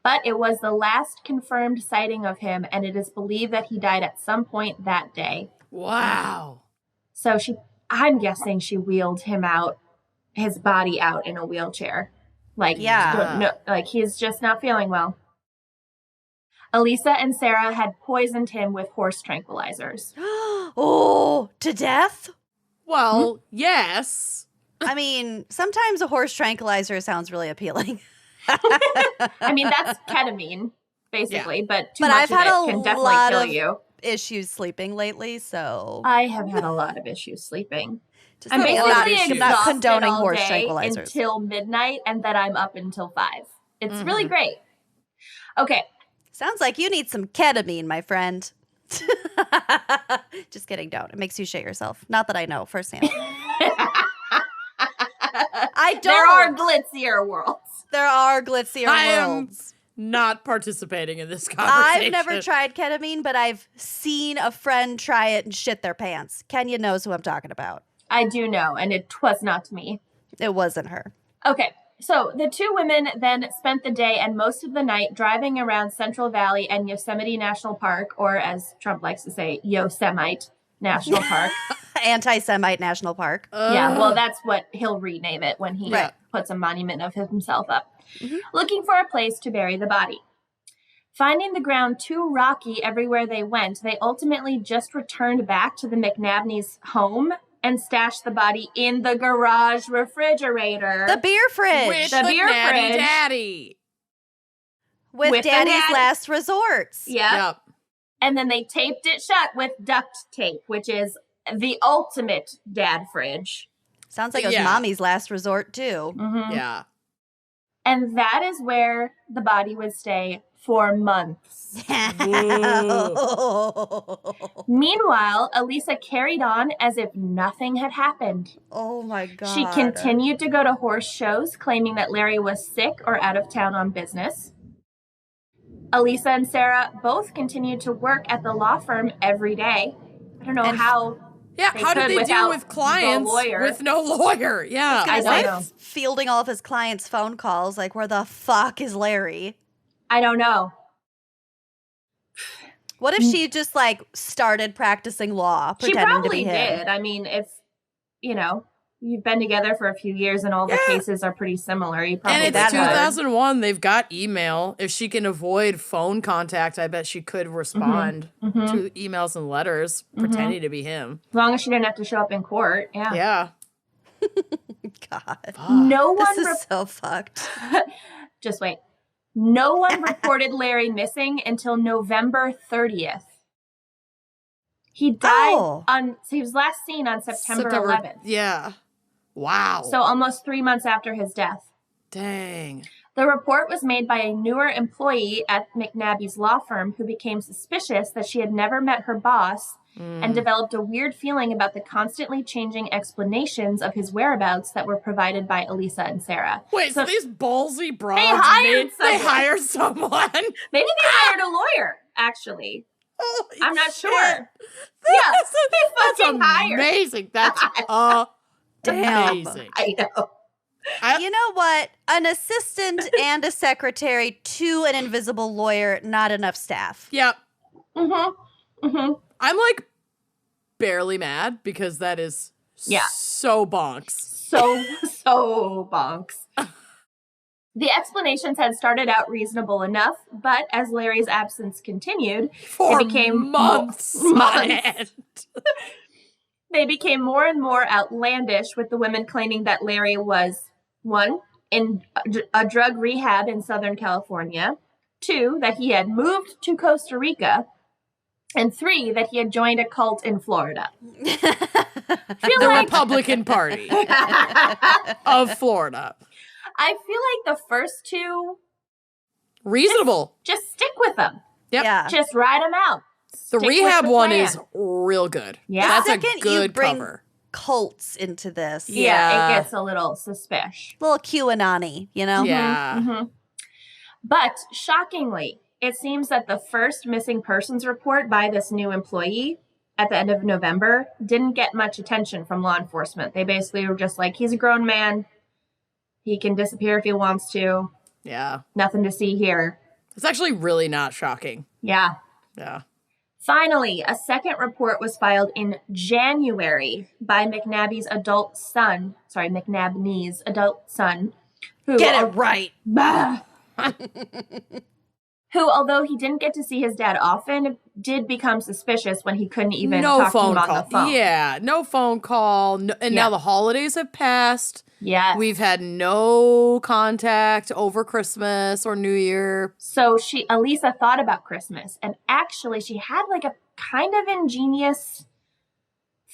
but it was the last confirmed sighting of him, and it is believed that he died at some point that day. Wow. So I'm guessing she wheeled his body out in a wheelchair. He's just not feeling well. Elisa and Sarah had poisoned him with horse tranquilizers. Oh, to death? Well, yes. I mean, sometimes a horse tranquilizer sounds really appealing. I mean, that's ketamine, basically, but too But much I've had of a it can definitely lot kill of you. Issues sleeping lately, so I have had a lot of issues sleeping. just I'm a lot of basically issues. I'm not exhausted condoning all horse day tranquilizers. until midnight, and then I'm up until 5. It's really Mm-hmm. great. Okay, Sounds like you need some ketamine, my friend. Just kidding, don't. It makes you shit yourself. Not that I know firsthand. I don't. There are glitzier worlds. There are glitzier I worlds. am not participating in this conversation. I've never tried ketamine, but I've seen a friend try it and shit their pants. Kenya knows who I'm talking about. I do know, and it was not me. It wasn't her. Okay, so the two women then spent the day and most of the night driving around Central Valley and Yosemite National Park, or as Trump likes to say, Yosemite National Park. Anti-Semite National Park. Yeah, well, that's what he'll rename it when he puts a monument of himself up. Looking for a place to bury the body. Finding the ground too rocky everywhere they went, they ultimately just returned back to the McNabney's home and stashed the body in the garage refrigerator. The beer fridge. With The beer Natty fridge. Daddy. With With the Daddy's Natty- last resorts. Yep. And then they taped it shut with duct tape, which is the ultimate dad fridge. Sounds like it was Mommy's last resort, too. Yeah. And that is where the body would stay for months. Meanwhile, Elisa carried on as if nothing had happened. Oh, my God. She continued to go to horse shows, claiming that Larry was sick or out of town on business. Elisa and Sarah both continued to work at the law firm every day. I don't know how. Yeah, They how did could they deal without with clients the lawyer. with no lawyer? Yeah. I don't know. Fielding all of his clients' phone calls, like, where the fuck is Larry? I don't know. What if she just, like, started practicing law, She pretending to probably be him? did. I mean, it's, you've been together for a few years and all the cases are pretty similar. You probably And it's could. 2001. They've got email. If she can avoid phone contact, I bet she could respond to emails and letters pretending to be him. As long as she didn't have to show up in court. Yeah. Yeah. God. No one This is so fucked. just wait. No one reported Larry missing until November 30th. He died so he was last seen on September 11th. Yeah. Wow. So almost 3 months after his death. Dang. The report was made by a newer employee at McNabney's law firm who became suspicious that she had never met her boss and developed a weird feeling about the constantly changing explanations of his whereabouts that were provided by Elisa and Sarah. Wait, so these ballsy broads, They hired someone. someone? Maybe they hired a lawyer, actually. Holy I'm not shit. sure. That's, they fucking hired. amazing. That's Damn. amazing. I know. You know what? An assistant and a secretary to an invisible lawyer, not enough staff. Yep. Mm-hmm. I'm like barely mad because that is so bonks. So bonks. The explanations had started out reasonable enough, but as Larry's absence continued, For they became months on end. They became more and more outlandish, with the women claiming that Larry was, 1, in a drug rehab in Southern California, 2, that he had moved to Costa Rica, and 3, that he had joined a cult in Florida. The Republican Party of Florida. I feel like the first two, Reasonable. just stick with them. Yep. Yeah. Just ride them out. The Stick with rehab the one plan. is real good. Yeah. That's Second, a good you bring cover. cults into this. Yeah, it gets a little suspicious. Little QAnon-y, you know? Yeah. Mm-hmm. But shockingly, it seems that the first missing persons report by this new employee at the end of November didn't get much attention from law enforcement. They basically were just like, he's a grown man. He can disappear if he wants to. Yeah. Nothing to see here. It's actually really not shocking. Yeah. Yeah. Finally, a second report was filed in January by McNabney's adult son, who, Get it right. who, although he didn't get to see his dad often, did become suspicious when he couldn't even No talk to phone him on call. the phone. Yeah. No phone call. No, and now the holidays have passed. Yes. We've had no contact over Christmas or New Year. So Elisa thought about Christmas, and actually she had like a kind of ingenious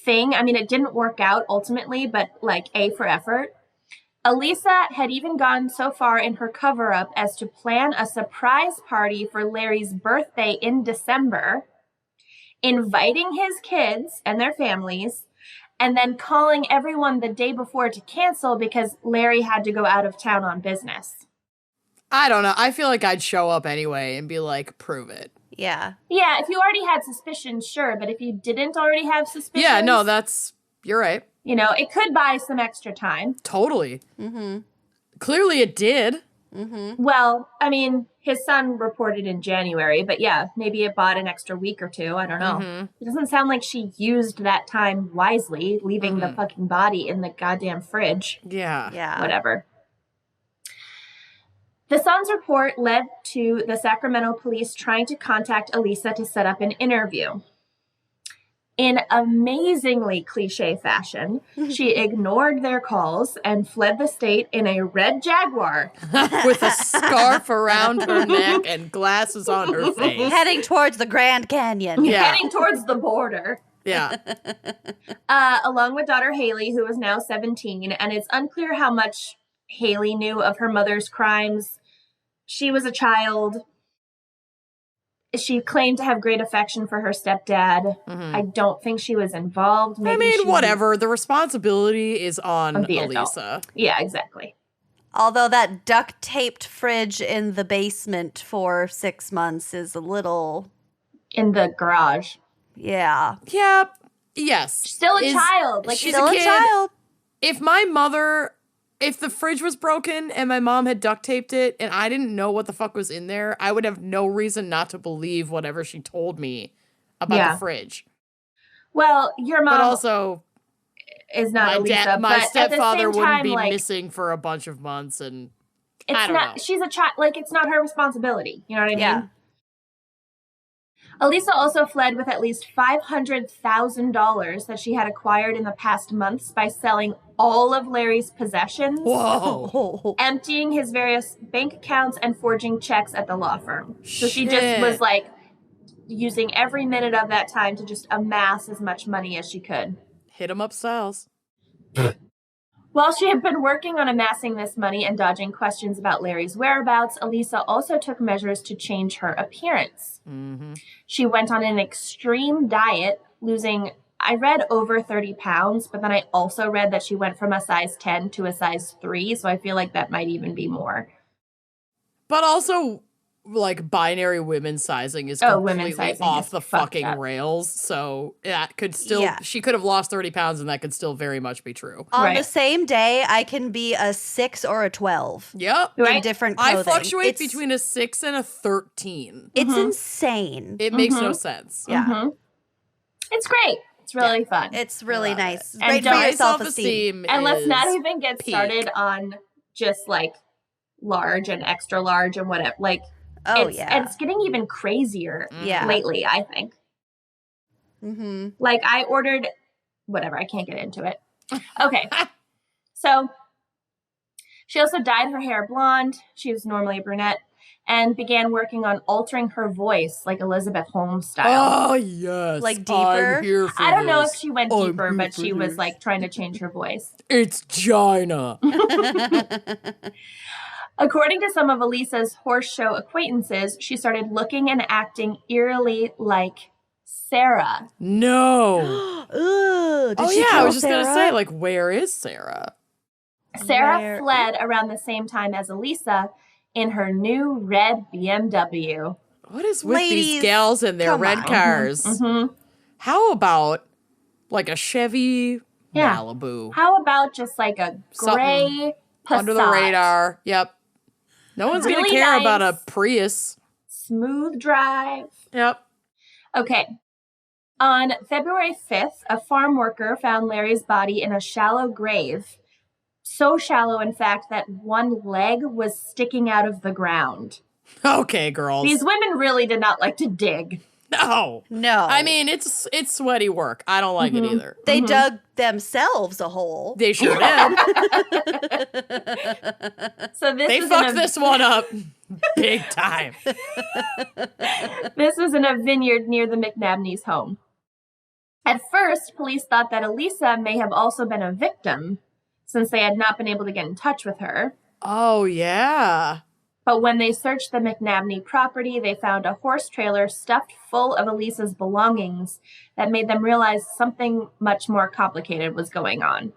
thing. I mean, it didn't work out ultimately, but like A for effort. Elisa had even gone so far in her cover-up as to plan a surprise party for Larry's birthday in December, inviting his kids and their families, and then calling everyone the day before to cancel because Larry had to go out of town on business. I don't know. I feel like I'd show up anyway and be like, prove it. Yeah. Yeah, if you already had suspicions, sure, but if you didn't already have suspicions... Yeah, no, you're right. You know, it could buy some extra time. Totally. Mm-hmm. Clearly it did. Mm-hmm. Well, I mean, his son reported in January, but yeah, maybe it bought an extra week or two. I don't know. Mm-hmm. It doesn't sound like she used that time wisely, leaving the fucking body in the goddamn fridge. Yeah. Yeah. Whatever. The son's report led to the Sacramento police trying to contact Elisa to set up an interview. In amazingly cliche fashion, she ignored their calls and fled the state in a red Jaguar. With a scarf around her neck and glasses on her face. Heading towards the Grand Canyon. Yeah. Heading towards the border. Yeah. Along with daughter Haley, who is now 17, and it's unclear how much Haley knew of her mother's crimes. She was a child. She claimed to have great affection for her stepdad. Mm-hmm. I don't think she was involved. Maybe whatever. The responsibility is on the Elisa. adult. Yeah, exactly. Although that duct-taped fridge in the basement for 6 months is a little... In the garage. Yeah. Yeah. Yes. Still a child. Like, she's Still a kid. child. If the fridge was broken and my mom had duct taped it and I didn't know what the fuck was in there, I would have no reason not to believe whatever she told me about the fridge. Well, your mom But also is not Elisa. my but stepfather at the same wouldn't time, be like, missing for a bunch of months, and it's I don't not. know. She's a child. Like, it's not her responsibility. You know what I mean? Yeah. Elisa also fled with at least $500,000 that she had acquired in the past months by selling all of Larry's possessions, Whoa. emptying his various bank accounts, and forging checks at the law firm. So she just Shit. was like using every minute of that time to just amass as much money as she could. Hit 'em up, Styles. While she had been working on amassing this money and dodging questions about Larry's whereabouts, Elisa also took measures to change her appearance. Mm-hmm. She went on an extreme diet, losing, I read over 30 pounds, but then I also read that she went from a size 10 to a size 3, so I feel like that might even be more. But also, like, binary women sizing is Women completely sizing off is the fucked fucking up. rails. So that could still, Yeah. she could have lost 30 pounds and that could still very much be true. On Right. the same day, I can be a 6 or a 12 Yep. Right. in different clothing. I fluctuate It's- between a 6 and a 13. It's insane. It makes no sense. Yeah. Mhm. It's great. It's really fun. It's really Love nice. it. Great And for my your self-esteem. And let's is not even get peak. started on just like large and extra large and whatever. Like, Oh, it's, yeah. and it's getting even crazier Yeah. lately, I think. Mm-hmm. Like, I ordered whatever. I can't get into it. Okay. So she also dyed her hair blonde. She was normally a brunette, and began working on altering her voice like Elizabeth Holmes style. Oh, yes. Like deeper? I'm here for I don't know if this. she went I'm deeper, here but for she was this. like trying to change her voice. It's China. According to some of Elisa's horse show acquaintances, she started looking and acting eerily like Sarah. No. Ooh, did Oh, she yeah. I kill was just going to Sarah? say, like, where is Sarah? Sarah Where- fled around the same time as Elisa in her new red BMW. What is with Ladies, these gals and their come red on. cars? Mm-hmm. How about, like, a Chevy Yeah. Malibu? How about just like a gray Passat? Under the radar. Yep. No one's going Really to care nice. about a Prius. Smooth drive. Yep. Okay. On February 5th, a farm worker found Larry's body in a shallow grave. So shallow, in fact, that one leg was sticking out of the ground. Okay, girls. These women really did not like to dig. No. No. I mean, it's sweaty work. I don't like it either. they dug themselves a hole. They sure did. So this They was fucked in a, this one up big time. This was in a vineyard near the McNabney's home. At first, police thought that Elisa may have also been a victim, since they had not been able to get in touch with her. Oh, yeah. But when they searched the McNabney property, they found a horse trailer stuffed full of Elisa's belongings that made them realize something much more complicated was going on.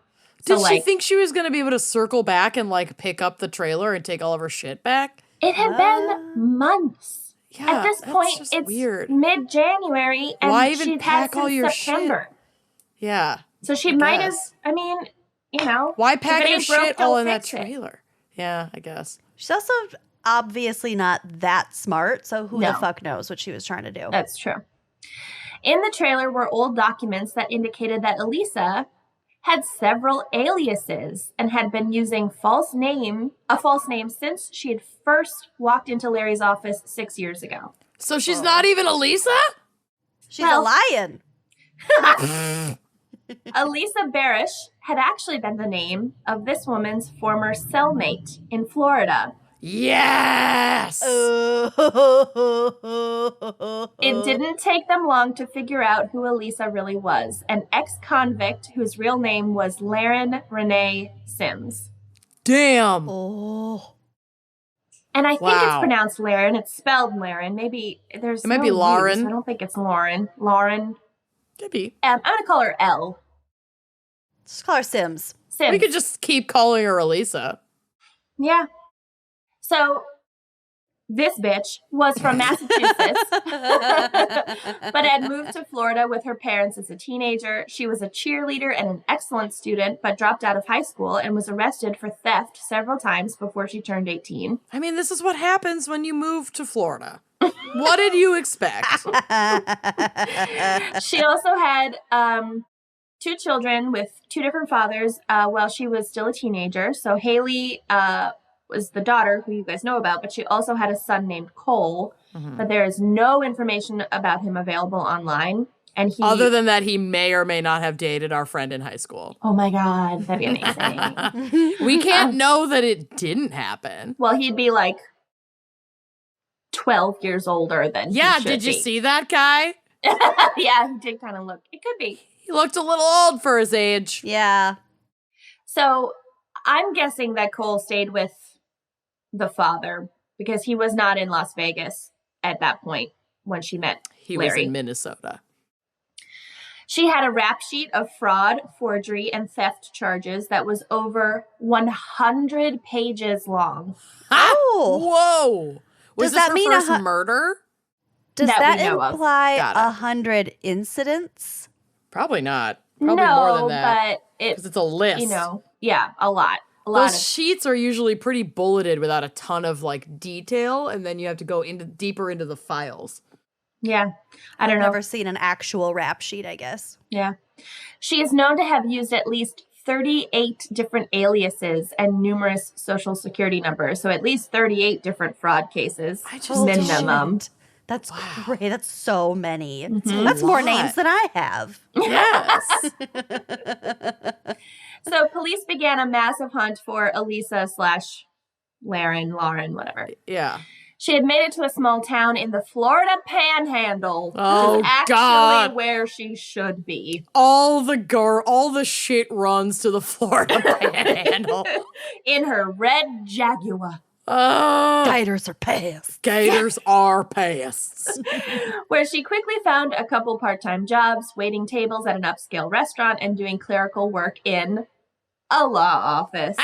Did she think she was going to be able to circle back and, like, pick up the trailer and take all of her shit back? It had been months. Yeah, at this point, it's weird. mid-January, and why even she'd pack had all since your September. shit? Yeah. So she might have, I mean, you know. Why pack if it your ain't broke, shit all don't in that fix it. trailer? Yeah, I guess. She's also obviously not that smart, so who No. the fuck knows what she was trying to do. That's true. In the trailer were old documents that indicated that Elisa had several aliases and had been using a false name since she had first walked into Larry's office 6 years ago. So she's not even Elisa? She's a lion. Elisa Barish had actually been the name of this woman's former cellmate in Florida. Yes! It didn't take them long to figure out who Elisa really was, an ex-convict whose real name was Laren Renee Sims. Damn. Oh. And I think it's Wow. pronounced Laren. It's spelled Laren. Maybe there's It might be Lauren. U, so I don't think it's Lauren. Lauren. Could be. I'm going to call her L. Just call her Sims. Sims. We could just keep calling her Elisa. Yeah. So this bitch was from Massachusetts, but had moved to Florida with her parents as a teenager. She was a cheerleader and an excellent student, but dropped out of high school and was arrested for theft several times before she turned 18. I mean, this is what happens when you move to Florida. What did you expect? She also had 2 children with 2 different fathers while she was still a teenager. So Haley was the daughter, who you guys know about, but she also had a son named Cole. But there is no information about him available online. And he, Other than that, he may or may not have dated our friend in high school. oh my God, that'd be amazing. We can't know that it didn't happen. Well, he'd be like 12 years older than he Yeah, should did you be. see that guy? Yeah, he did kind of look. It could be. He looked a little old for his age. Yeah. So I'm guessing that Cole stayed with the father because he was not in Las Vegas at that point when she met He was Larry. in Minnesota. She had a rap sheet of fraud, forgery, and theft charges that was over 100 pages long. Oh. Whoa. Was Does this that her mean first murder? Does That that we know of. imply Got it. 100 incidents? Probably not. Probably no, more than that. but it, Because it's a list. you know, yeah, a lot. A lot Those of sheets are usually pretty bulleted without a ton of like detail, and then you have to go deeper into the files. yeah. I don't I've know. never seen an actual rap sheet, I guess. Yeah. She is known to have used at least 38 different aliases and numerous social security numbers. So at least 38 different fraud cases. I just Holy minimum. shit. That's great. That's so many. Mhm. That's more lot. names than I have. Yes. So police began a massive hunt for Elisa / Lauren, whatever. Yeah. She had made it to a small town in the Florida Panhandle, Oh, which is actually God. where she should be. All the shit runs to the Florida Panhandle. In her red Jaguar, Gators are past. Gators are pests. where she quickly found a couple part-time jobs, waiting tables at an upscale restaurant and doing clerical work in a law office.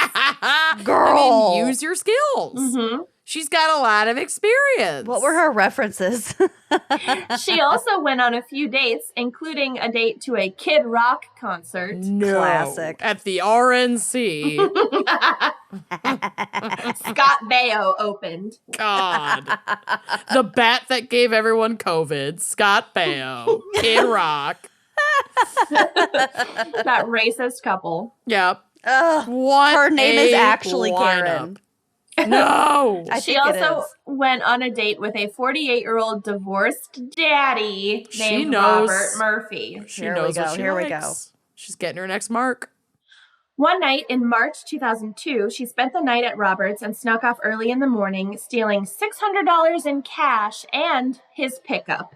Girl. I mean, use your skills. Mhm. She's got a lot of experience. What were her references? She also went on a few dates, including a date to a Kid Rock concert. No. Classic. At the RNC. Scott Baio opened. God. The bat that gave everyone COVID. Scott Baio. Kid Rock. That racist couple. Yep. Ugh. What Her name is a actually lineup. Karen. No. I She think it also is. went on a date with a 48-year-old divorced daddy She named knows- Robert Murphy. She Here we knows go, what she here we likes. go. She's getting her next mark. One night in March 2002, she spent the night at Robert's and snuck off early in the morning, stealing $600 in cash and his pickup.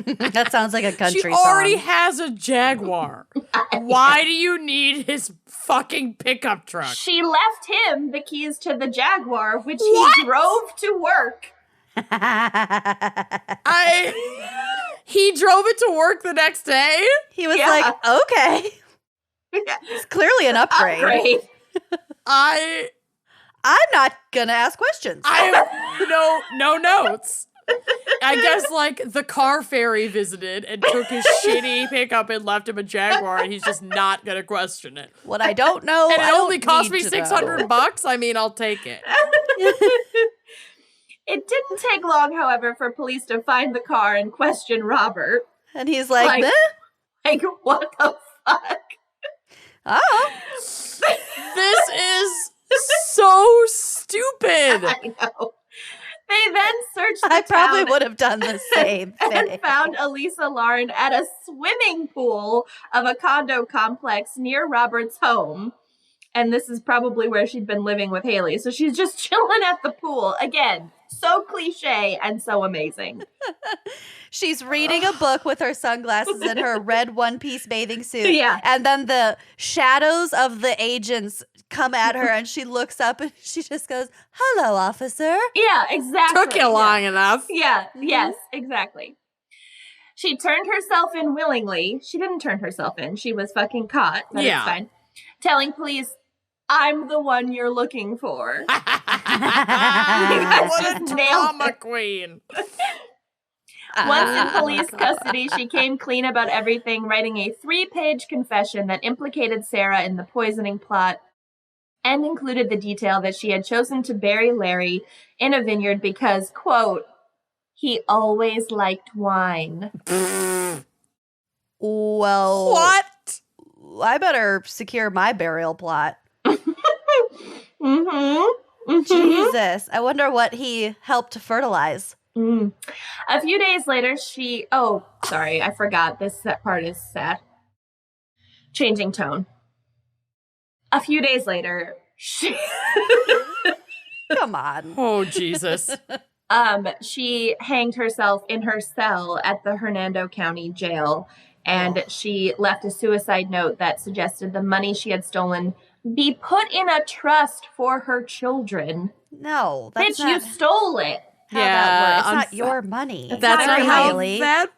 That sounds like a country She already song. has a Jaguar. Why do you need his fucking pickup truck? She left him the keys to the Jaguar, which What? he drove to work. He drove it to work the next day? He was Yeah. like, okay. It's clearly an upgrade. Upgrade. I'm not gonna ask questions. I have no notes. I guess like the car fairy visited and took his shitty pickup and left him a Jaguar, and he's just not gonna question it. What I don't know, And it I don't only cost need me to know. $600. I mean, I'll take it. It didn't take long, however, for police to find the car and question Robert. And he's like, Like- "Meh? Like, what the fuck? Oh, This is so stupid. I know. They then searched the I probably town would have done the same thing." and found Elisa Lauren at a swimming pool of a condo complex near Robert's home. And this is probably where she'd been living with Haley. So she's just chilling at the pool. Again, so cliche and so amazing. She's reading a book with her sunglasses and her red one-piece bathing suit. Yeah. And then the shadows of the agents come at her and she looks up and she just goes, "Hello, officer." Yeah, exactly. Took you long enough. Yeah, yes, exactly. She turned herself in willingly. She didn't turn herself in. She was fucking caught. But Yeah. it's fine. Telling police, "I'm the one you're looking for." What a Just nailed drama queen. Once in police custody, she came clean about everything, writing a 3-page confession that implicated Sarah in the poisoning plot and included the detail that she had chosen to bury Larry in a vineyard because, quote, "he always liked wine." Well, What? I better secure my burial plot. Mm-hmm. Jesus. I wonder what he helped to fertilize. Mm. A few days later, sorry, I forgot. That part is sad. Changing tone. A few days later, she Come on. Oh, Jesus. she hanged herself in her cell at the Hernando County Jail, and she left a suicide note that suggested the money she had stolen be put in a trust for her children. No, that's Bitch, not you stole it. how Yeah, that works. It's I'm not your money. That's Sorry, not how Haley. that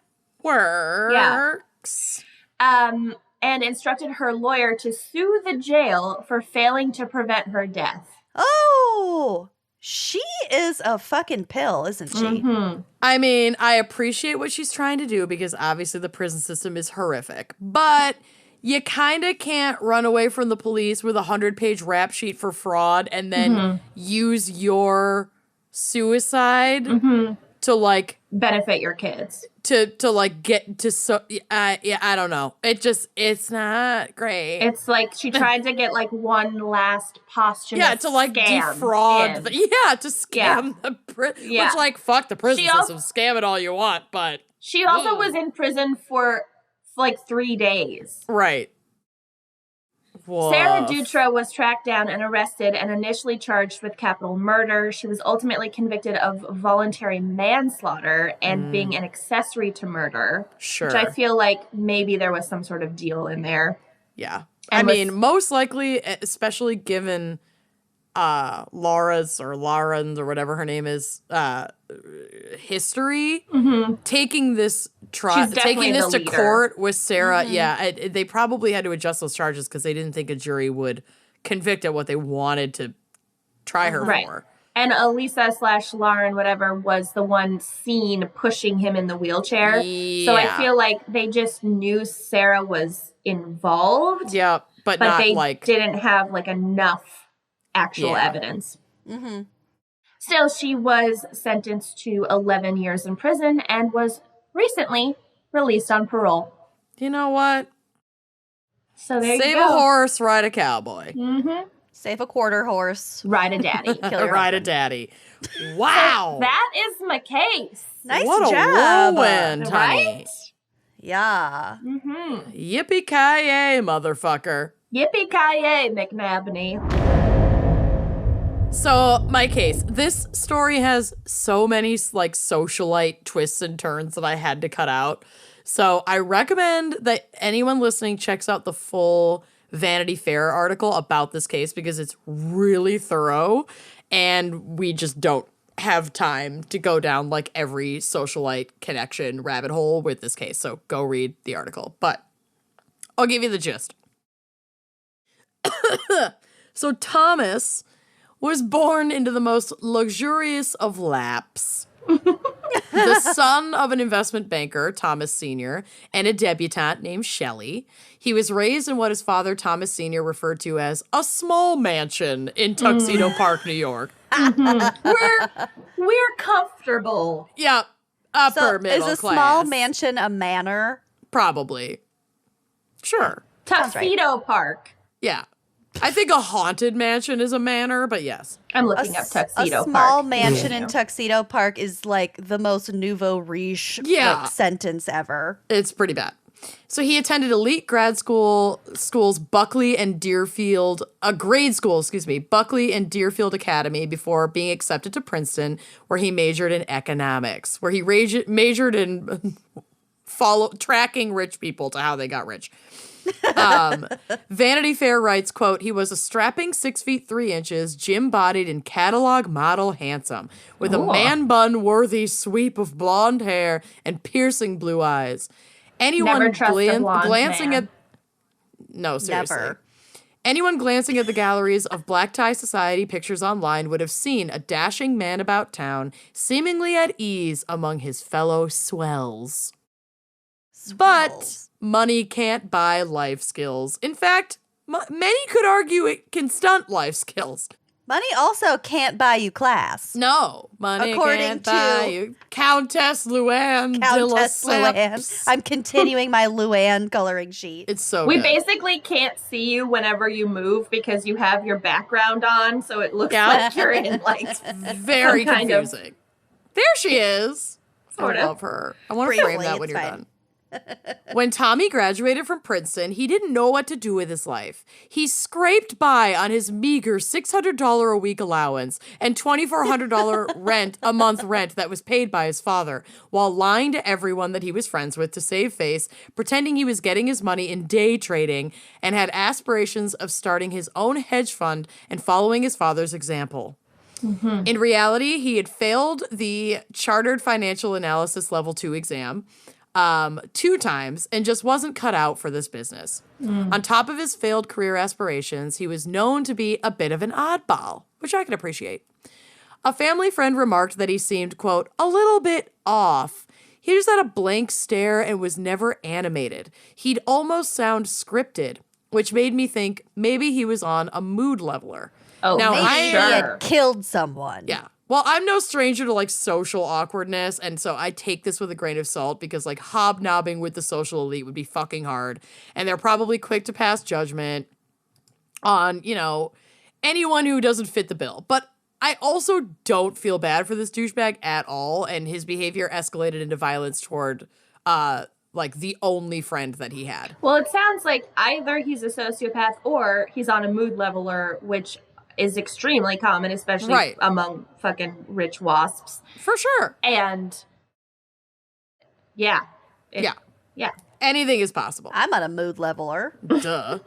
works. And instructed her lawyer to sue the jail for failing to prevent her death. Oh, she is a fucking pill, isn't she? Mm-hmm. I mean, I appreciate what she's trying to do because obviously the prison system is horrific. But you kind of can't run away from the police with a 100-page rap sheet for fraud and then use your suicide to like Benefit your kids. to like get to I don't know. It's not great. It's like she tried to get like one last posthumous to like scam defraud in. to scam the Yeah. which like fuck the prison She system, scam it all you want, but She also was in prison for like 3 days. right. Sarah Woof. Dutra was tracked down and arrested and initially charged with capital murder. She was ultimately convicted of voluntary manslaughter and being an accessory to murder. Sure. Which I feel like maybe there was some sort of deal in there. Yeah. And I mean, most likely, especially given Laura's or Lauren's or whatever her name is, history, taking this She's definitely the to leader. court with Sarah, they probably had to adjust those charges because they didn't think a jury would convict at what they wanted to try her Right. for. And Elisa/Lauren, whatever, was the one seen pushing him in the wheelchair. So I Yeah. feel like they just knew Sarah was involved, Yeah, but but not they like didn't have like enough actual Yeah. evidence. Mm-hmm. Still, she was sentenced to 11 years in prison and was recently released on parole. you know what? So there Save you go. a horse, ride a cowboy. Mm-hmm. Save a quarter horse. Ride a daddy. Kill your Ride a husband. daddy. Wow. That is my case. Nice what job. a whirlwind, honey. Right? Yeah. Mm-hmm. Yippee-ki-yay, motherfucker. Yippee-ki-yay, McNabney. So, my case. This story has so many, like, socialite twists and turns that I had to cut out. So, I recommend that anyone listening checks out the full Vanity Fair article about this case because it's really thorough, and we just don't have time to go down, like, every socialite connection rabbit hole with this case. So, go read the article. But I'll give you the gist. So, Thomas was born into the most luxurious of laps. The son of an investment banker, Thomas Sr., and a debutante named Shelley. He was raised in what his father, Thomas Sr., referred to as a small mansion in Tuxedo Park, New York. We're comfortable. Yeah, upper middle is a class. small mansion a manor? Probably. Sure. Tuxedo Park. Yeah. I think a haunted mansion is a manor, but yes. I'm looking up Tuxedo A small Park. mansion in Tuxedo Park is like the most nouveau riche sentence ever. It's pretty bad. So he attended elite grad schools Buckley and Deerfield, Buckley and Deerfield Academy before being accepted to Princeton, where he majored in economics, where he majored in tracking rich people to how they got rich. Vanity Fair writes, quote, he was a strapping 6 feet 3 inches, gym-bodied and catalog model handsome, with a man bun-worthy sweep of blonde hair and piercing blue eyes. Anyone Never trust a blonde glancing man. No, seriously. Never. Anyone glancing at the galleries of Black Tie Society pictures online would have seen a dashing man about town, seemingly at ease among his fellow swells. But money can't buy life skills. In fact, many could argue it can stunt life skills. Money also can't buy you class. No, money According can't to buy you. Countess Luann de Countess Luann. Lesseps. I'm continuing my Luann coloring sheet. It's so We good. basically can't see you whenever you move because you have your background on, so it looks like you're in like Very some kind of- confusing. There she is. Sort I of. love her. I want to frame Briefly, that when it's you're fine. done. When Tommy graduated from Princeton, he didn't know what to do with his life. He scraped by on his meager $600 a week allowance and $2,400 a month rent that was paid by his father, while lying to everyone that he was friends with to save face, pretending he was getting his money in day trading, and had aspirations of starting his own hedge fund and following his father's example. Mm-hmm. In reality, he had failed the Chartered Financial Analysis Level 2 exam 2 times and just wasn't cut out for this business. On top of his failed career aspirations, he was known to be a bit of an oddball, which I can appreciate. A family friend remarked that he seemed, quote, a little bit off. He just had a blank stare and was never animated. He'd almost sound scripted, which made me think maybe he was on a mood leveler. Oh, Now, Maybe I- he sure. had killed someone. Yeah. Well, I'm no stranger to, like, social awkwardness, and so I take this with a grain of salt because, like, hobnobbing with the social elite would be fucking hard, and they're probably quick to pass judgment on, you know, anyone who doesn't fit the bill. But I also don't feel bad for this douchebag at all, and his behavior escalated into violence toward, like, the only friend that he had. Well, it sounds like either he's a sociopath or he's on a mood leveler, which is extremely common, especially among fucking rich wasps. For sure. And yeah. Yeah. Anything is possible. I'm on a mood leveler. Duh.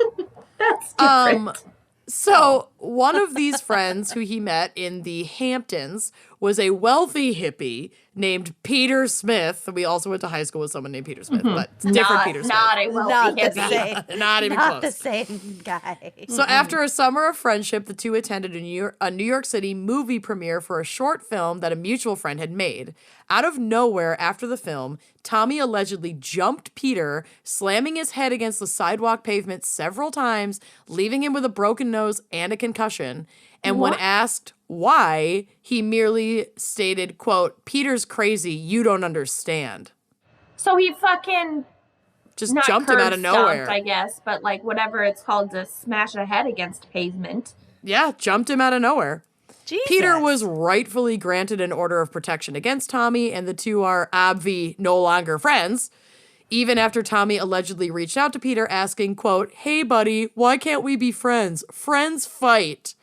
That's different. So one of these friends who he met in the Hamptons was a wealthy hippie named Peter Smith. We also went to high school with someone named Peter Smith, but it's different Peter Smith. Not a wealthy Not the hippie. same. Not even Not close. the same guy. So after a summer of friendship, the two attended a New York City movie premiere for a short film that a mutual friend had made. Out of nowhere, after the film, Tommy allegedly jumped Peter, slamming his head against the sidewalk pavement several times, leaving him with a broken nose and a concussion. And when asked why, he merely stated, quote, "Peter's crazy, you don't understand." So he fucking Just not jumped him out of curb stomped, nowhere. I guess, but like whatever it's called to smash a head against pavement. Yeah, jumped him out of nowhere. Jesus. Peter was rightfully granted an order of protection against Tommy, and the two are obvi no longer friends. Even after Tommy allegedly reached out to Peter asking, quote, "Hey buddy, why can't we be friends? Friends fight."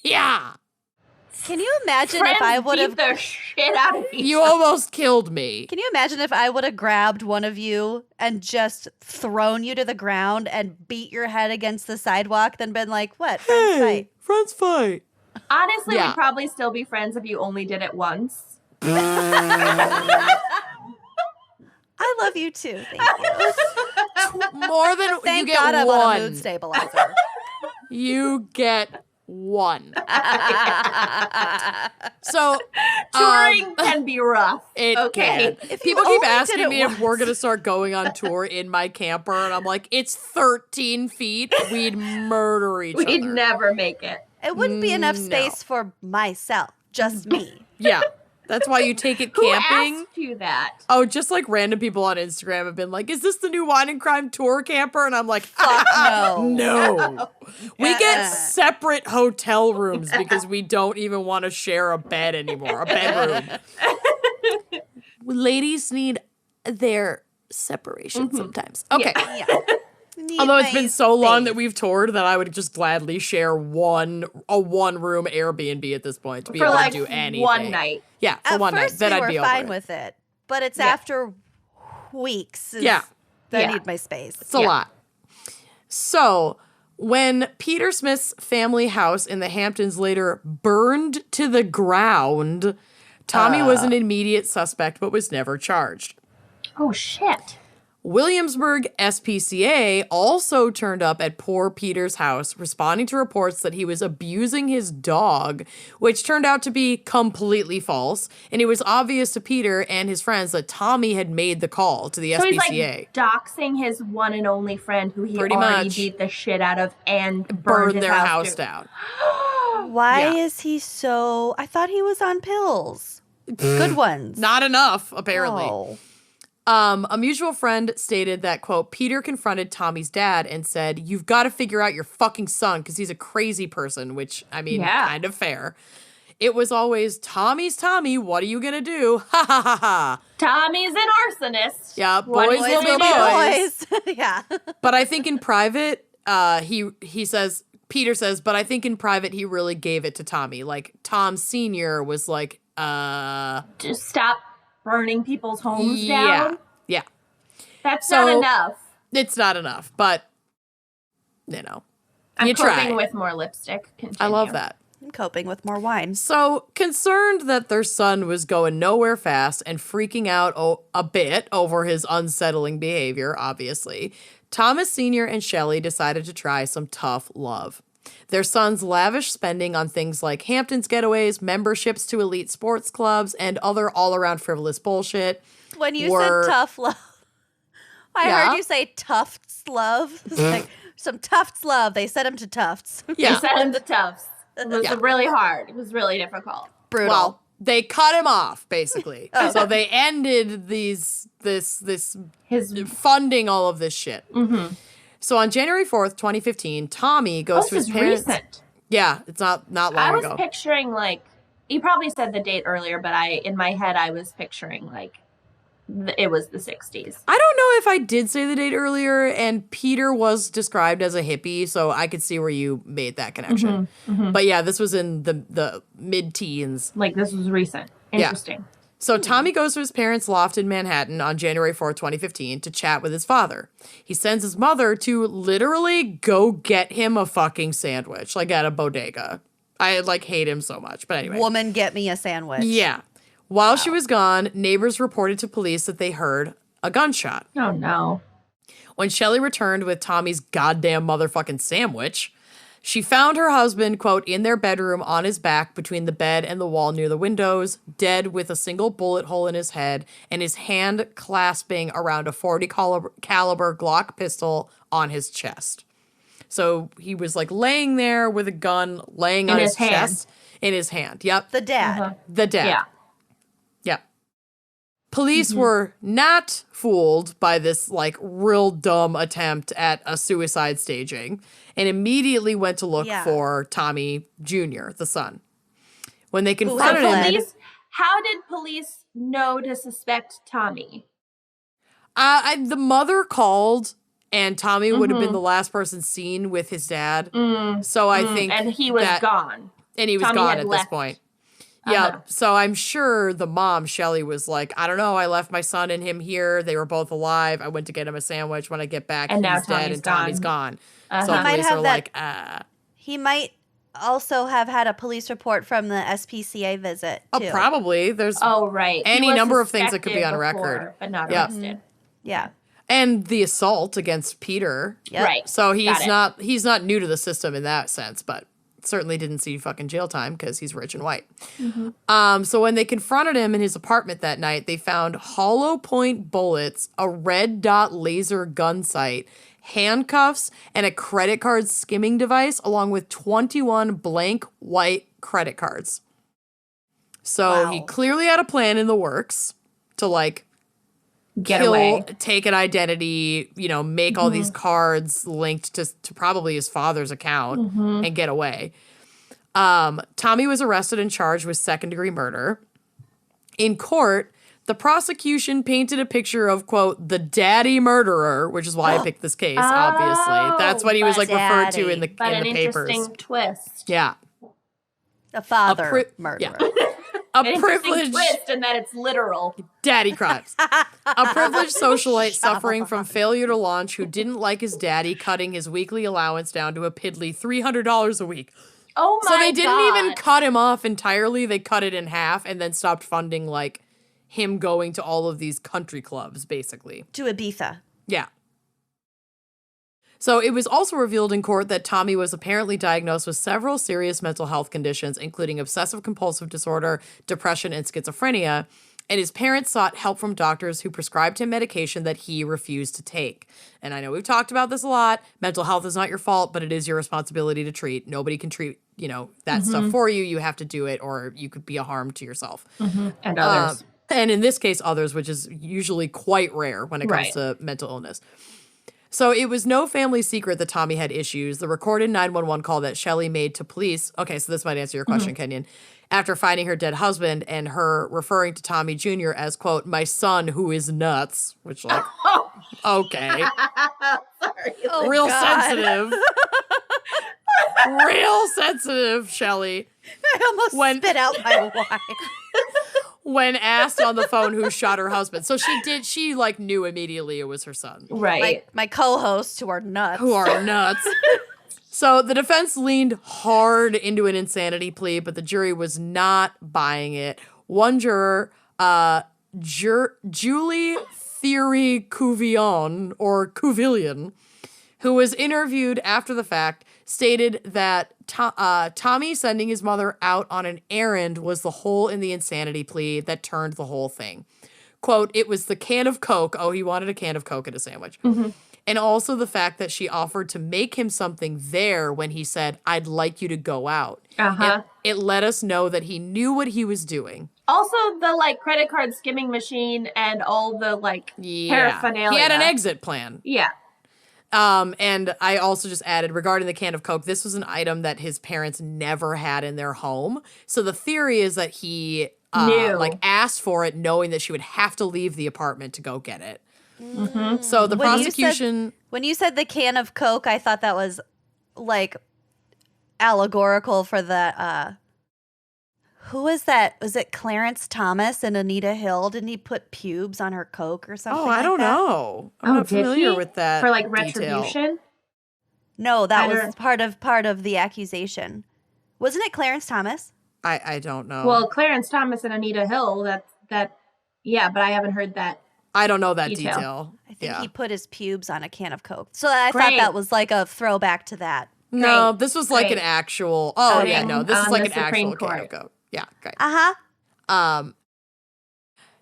Yeah. Can you imagine Friends if I would have... beat the shit out of each You other. almost killed me. Can you imagine if I would have grabbed one of you and just thrown you to the ground and beat your head against the sidewalk, then been like, what? Friends fight. Friends fight. Honestly, Yeah. we'd probably still be friends if you only did it once. I love you too. Thank you. More than Thank you get God I'm one. on a mood stabilizer. You get one. So Touring can be rough. it Okay. can. If People you keep only asking did it me if we're once. gonna start going on tour in my camper, and I'm like, it's 13 feet. We'd murder each We'd other. never make it. It wouldn't be enough No. space for myself, just me. Yeah, that's why you take it Who camping. asked you that? Oh, just like random people on Instagram have been like, is this the new Wine and Crime tour camper? And I'm like, Fuck no. no. We get Uh-uh. separate hotel rooms because we don't even want to share a bed anymore, a bedroom. Ladies need their separation sometimes. Okay. Yeah. Need Although it's my been so long space. that we've toured that I would just gladly share a one-room Airbnb at this point to be For able like to do anything. one night. Yeah, for At one night. first, Then we I'd were be over fine it. with it, but it's Yeah. after weeks. Yeah. that I Yeah. need my space. It's a lot. So, when Peter Smith's family house in the Hamptons later burned to the ground, Tommy was an immediate suspect but was never charged. Oh, shit. Williamsburg SPCA also turned up at poor Peter's house, responding to reports that he was abusing his dog, which turned out to be completely false. And it was obvious to Peter and his friends that Tommy had made the call to the So he's SPCA. like doxing his one and only friend who he Pretty already much. beat the shit out of and burned Burned his their house house down. Why Yeah. is he so... I thought he was on pills. Good ones. Not enough, apparently. Oh. A mutual friend stated that, quote, Peter confronted Tommy's dad and said, "You've got to figure out your fucking son because he's a crazy person," which, I mean, Yeah. kind of fair. It was always, "Tommy's Tommy, what are you going to do?" Ha ha ha ha. Tommy's an arsonist. Yeah, What boys are will you be gonna do? boys. Yeah. But I think in private, he says, Peter says, but I think in private he really gave it to Tommy. Like, Tom Sr. was like, Just stop burning people's homes yeah. down. Yeah. That's So- not enough. It's not enough, but, you know, I'm you try. coping with more lipstick. Continue. I love that. I'm coping with more wine. So, concerned that their son was going nowhere fast and freaking out a bit over his unsettling behavior, obviously, Thomas Sr. and Shelley decided to try some tough love. Their son's lavish spending on things like Hamptons getaways, memberships to elite sports clubs, and other all-around frivolous bullshit. When you were- said tough love, I Yeah. heard you say Tufts love. It's like some Tufts love. They sent him to Tufts. Yeah. They sent him to Tufts. It was Yeah. really hard. It was really difficult. Brutal. Well, they cut him off, basically. Oh. So they ended this His funding all of this shit. So on January 4th, 2015, Tommy goes this to his is parents. recent. Yeah, it's not long I was ago. picturing like you probably said the date earlier, but in my head I was picturing like it was the 60s. I don't know if I did say the date earlier, and Peter was described as a hippie, so I could see where you made that connection. But yeah, this was in the mid-teens. Like this was recent. Interesting. So Tommy goes to his parents' loft in Manhattan on January 4th, 2015 to chat with his father. He sends his mother to literally go get him a fucking sandwich, like at a bodega. I like hate him so much, but anyway. Woman, get me a sandwich. Yeah. While she was gone, neighbors reported to police that they heard a gunshot. Oh no. When Shelley returned with Tommy's goddamn motherfucking sandwich, she found her husband, quote, in their bedroom on his back between the bed and the wall near the windows, dead with a single bullet hole in his head and his hand clasping around a .40 caliber Glock pistol on his chest. So he was like laying there with a gun laying on his his hand. chest in his hand. Yep. The dad. Uh-huh. The dad. Yeah. Yep. Police were not fooled by this like real dumb attempt at a suicide staging and immediately went to look Yeah. for Tommy Jr., the son. When they had confronted him, fled. How did police know to suspect Tommy? the mother called and Tommy would have been the last person seen with his dad. So I think And he was that- gone. And he was Tommy gone had at left. this point. Yeah. Uh-huh. So I'm sure the mom, Shelly, was like, I don't know. I left my son and him here. They were both alive. I went to get him a sandwich. When I get back, And now he's dead Tommy's and Tommy's gone. Uh-huh. So He might police have are that- like, He might also have had a police report from the SPCA visit, too. Oh, probably. There's Oh, right. He any was number of things that could be suspected on record. before, but not Yeah. arrested. Yeah. And the assault against Peter. Yep. Right. So Got it. he's not new to the system in that sense, but certainly didn't see fucking jail time because he's rich and white. So when they confronted him in his apartment that night, they found hollow point bullets, a red dot laser gun sight, handcuffs, and a credit card skimming device, along with 21 blank white credit cards. So he Wow. clearly had a plan in the works to like Get away. take an identity, make all these cards linked to probably his father's account and get away. Tommy was arrested and charged with second-degree murder. In court, the prosecution painted a picture of, quote, the daddy murderer, which is why I picked this case, obviously. That's what he was but referred to in the But an papers. interesting twist. Yeah. The father pri- murderer. A An interesting privileged twist in that it's literal. daddy crimes. A privileged socialite suffering from failure to launch who didn't like his daddy cutting his weekly allowance down to a piddly $300 a week. Oh my god. So they didn't even cut him off entirely. They cut it in half and then stopped funding like him going to all of these country clubs, basically. To Ibiza. Yeah. So it was also revealed in court that Tommy was apparently diagnosed with several serious mental health conditions, including obsessive compulsive disorder, depression, and schizophrenia. And his parents sought help from doctors who prescribed him medication that he refused to take. And I know we've talked about this a lot. Mental health is not your fault, but it is your responsibility to treat. Nobody can treat, that stuff for you. You have to do it, or you could be a harm to yourself. And others. And in this case, others, which is usually quite rare when it comes Right. to mental illness. So it was no family secret that Tommy had issues. The recorded 911 call that Shelley made to police. Okay, so this might answer your question, Kenyon. After finding her dead husband and her referring to Tommy Jr. as, quote, my son who is nuts, which, like, okay. Sorry. Oh, Real God. sensitive. Real sensitive, Shelley. I almost When- spit out my wine. When asked on the phone who shot her husband. So she like knew immediately it was her son. Right. My co-hosts who are nuts. Who are nuts. So the defense leaned hard into an insanity plea, but the jury was not buying it. One juror, Julie Theory Couvillon, or Couvillion, who was interviewed after the fact, stated that Tommy sending his mother out on an errand was the hole in the insanity plea that turned the whole thing. Quote, it was the can of Coke. Oh, he wanted a can of Coke in a sandwich. And also the fact that she offered to make him something there when he said, I'd like you to go out. It let us know that he knew what he was doing. Also, the like credit card skimming machine and all the like paraphernalia. He had an exit plan. Yeah. And I also just added regarding the can of Coke, this was an item that his parents never had in their home. So the theory is that he Knew. like asked for it knowing that she would have to leave the apartment to go get it. So the prosecution. When you said the can of Coke, I thought that was like allegorical for the who was that? Was it Clarence Thomas and Anita Hill? Didn't he put pubes on her Coke or something? Oh, I don't know. I'm not did familiar he? with that. For like detail. retribution? No, that I was don't- part of the accusation. Wasn't it Clarence Thomas? I don't know. Well, Clarence Thomas and Anita Hill, yeah, but I haven't heard that. I don't know that detail. detail. I think he put his pubes on a can of Coke. So I thought Great. that was like a throwback to that. No, Great. this was like Great. an actual. Oh Voting yeah, no, this is on like the an actual Supreme can of Court. Coke. Yeah, great. Uh-huh.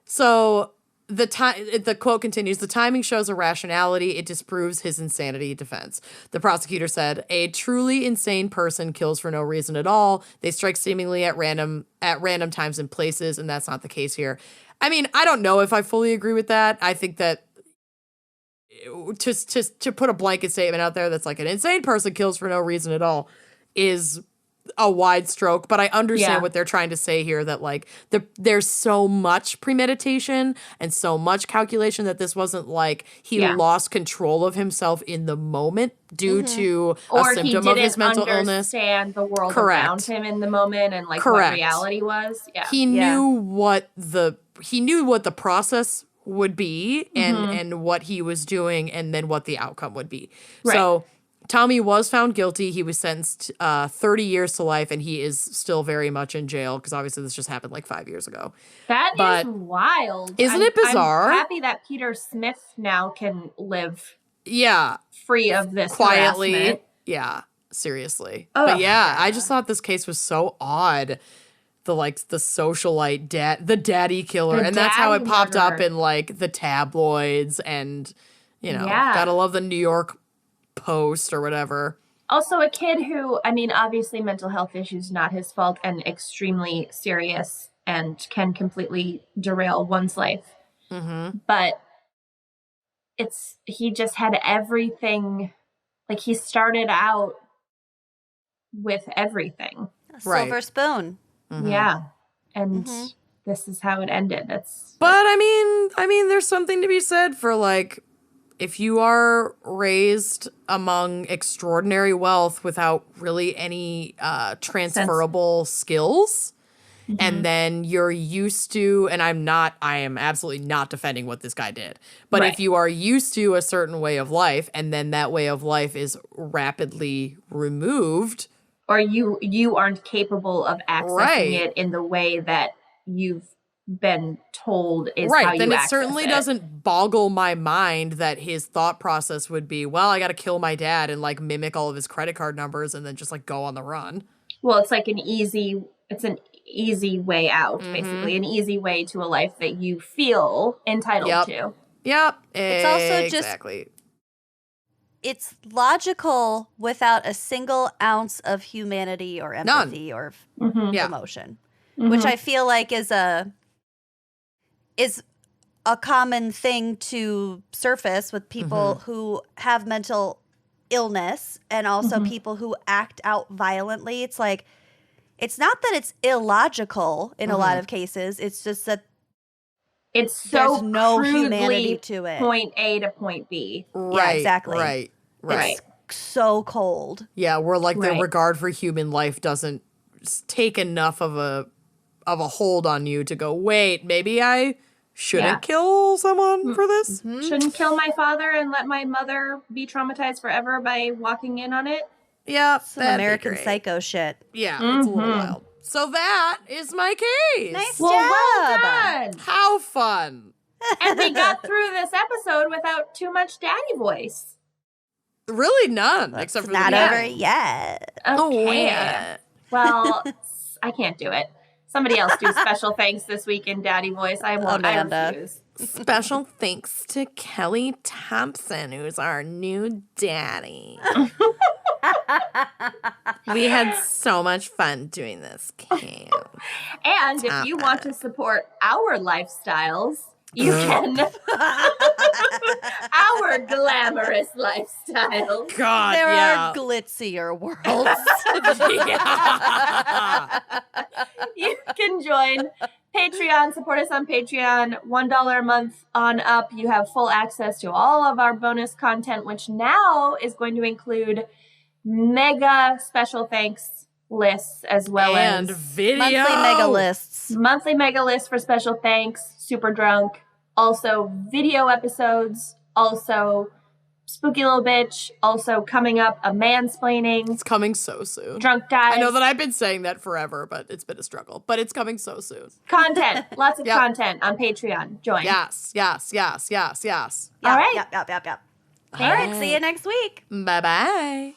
So the quote continues, the timing shows a rationality. It disproves his insanity defense. The prosecutor said, a truly insane person kills for no reason at all. They strike seemingly at random times and places, and that's not the case here. I mean, I don't know if I fully agree with that. I think that to put a blanket statement out there that's like an insane person kills for no reason at all is a wide stroke, but I understand Yeah. what they're trying to say here, that like there's so much premeditation and so much calculation that this wasn't like he Yeah. lost control of himself in the moment due to a Or he symptom didn't of his mental illness. understand the world Correct. around him in the moment and like Correct. what reality was. Yeah. He knew what the process would be and what he was doing and then what the outcome would be. Right. So Tommy was found guilty. He was sentenced 30 years to life, and he is still very much in jail because obviously this just happened like 5 years ago. That is wild. Isn't it bizarre? I'm happy that Peter Smith now can live Yeah. free of this Quietly. harassment. Yeah. Seriously. Oh, but yeah, I just thought this case was so odd. The socialite the daddy killer. The And that's how it daddy popped up murderer. in like the tabloids and, Yeah. gotta love the New York Post or whatever. Also a kid who, I mean, obviously mental health issues not his fault and extremely serious and can completely derail one's life. Mm-hmm. But he just had everything. Like he started out with everything. A silver spoon. Mm-hmm. Yeah. And this is how it ended. But I mean, there's something to be said for like, if you are raised among extraordinary wealth without really any transferable skills, and then you're used to, and I am absolutely not defending what this guy did, but Right. if you are used to a certain way of life and then that way of life is rapidly removed, or you aren't capable of accessing Right. it in the way that you've been told is right, how you then it access certainly it. doesn't boggle my mind that his thought process would be, well, I got to kill my dad and like mimic all of his credit card numbers and then just like go on the run. Well, it's like an easy way out, basically, an easy way to a life that you feel entitled to. Yep. It's also just- exactly. It's logical without a single ounce of humanity or empathy or Yeah. emotion, which I feel like is a common thing to surface with people who have mental illness and also people who act out violently. It's like, it's not that it's illogical in a lot of cases. It's just that It's so there's no crudely humanity to it. point A to point B. Right. exactly. Right. Right. It's so cold. Yeah, where like the Right. regard for human life doesn't take enough of a hold on you to go, wait, maybe I shouldn't Yeah. kill someone for this? Shouldn't kill my father and let my mother be traumatized forever by walking in on it. Yeah, Some American Psycho shit. Yeah, it's a little wild. So that is my case. Nice Well, well job. done. How fun. And we got through this episode without too much daddy voice. Really none, It's except for not the over yet. Okay. Oh, yeah. Well, I can't do it. Somebody else do special thanks this week in daddy voice. I won't. Amanda. I refuse. Special thanks to Kelly Thompson, who's our new daddy. We had so much fun doing this camp. And if you want to support our lifestyles, you can. Our glamorous lifestyle. God, There yeah. are glitzier worlds. Yeah. You can join Patreon, support us on Patreon, $1 a month on up. You have full access to all of our bonus content, which now is going to include mega special thanks lists as well And as video. Monthly mega lists. monthly mega list for special thanks, super drunk, also video episodes, also spooky little bitch, also coming up a mansplaining, It's coming so soon. drunk guys. I know that I've been saying that forever, but it's been a struggle. But it's coming so soon. Content, lots of Yep. content on Patreon. Join. Yes, yes, yes, yes, yes. All right. Yep. All All right. See you next week. Bye-bye.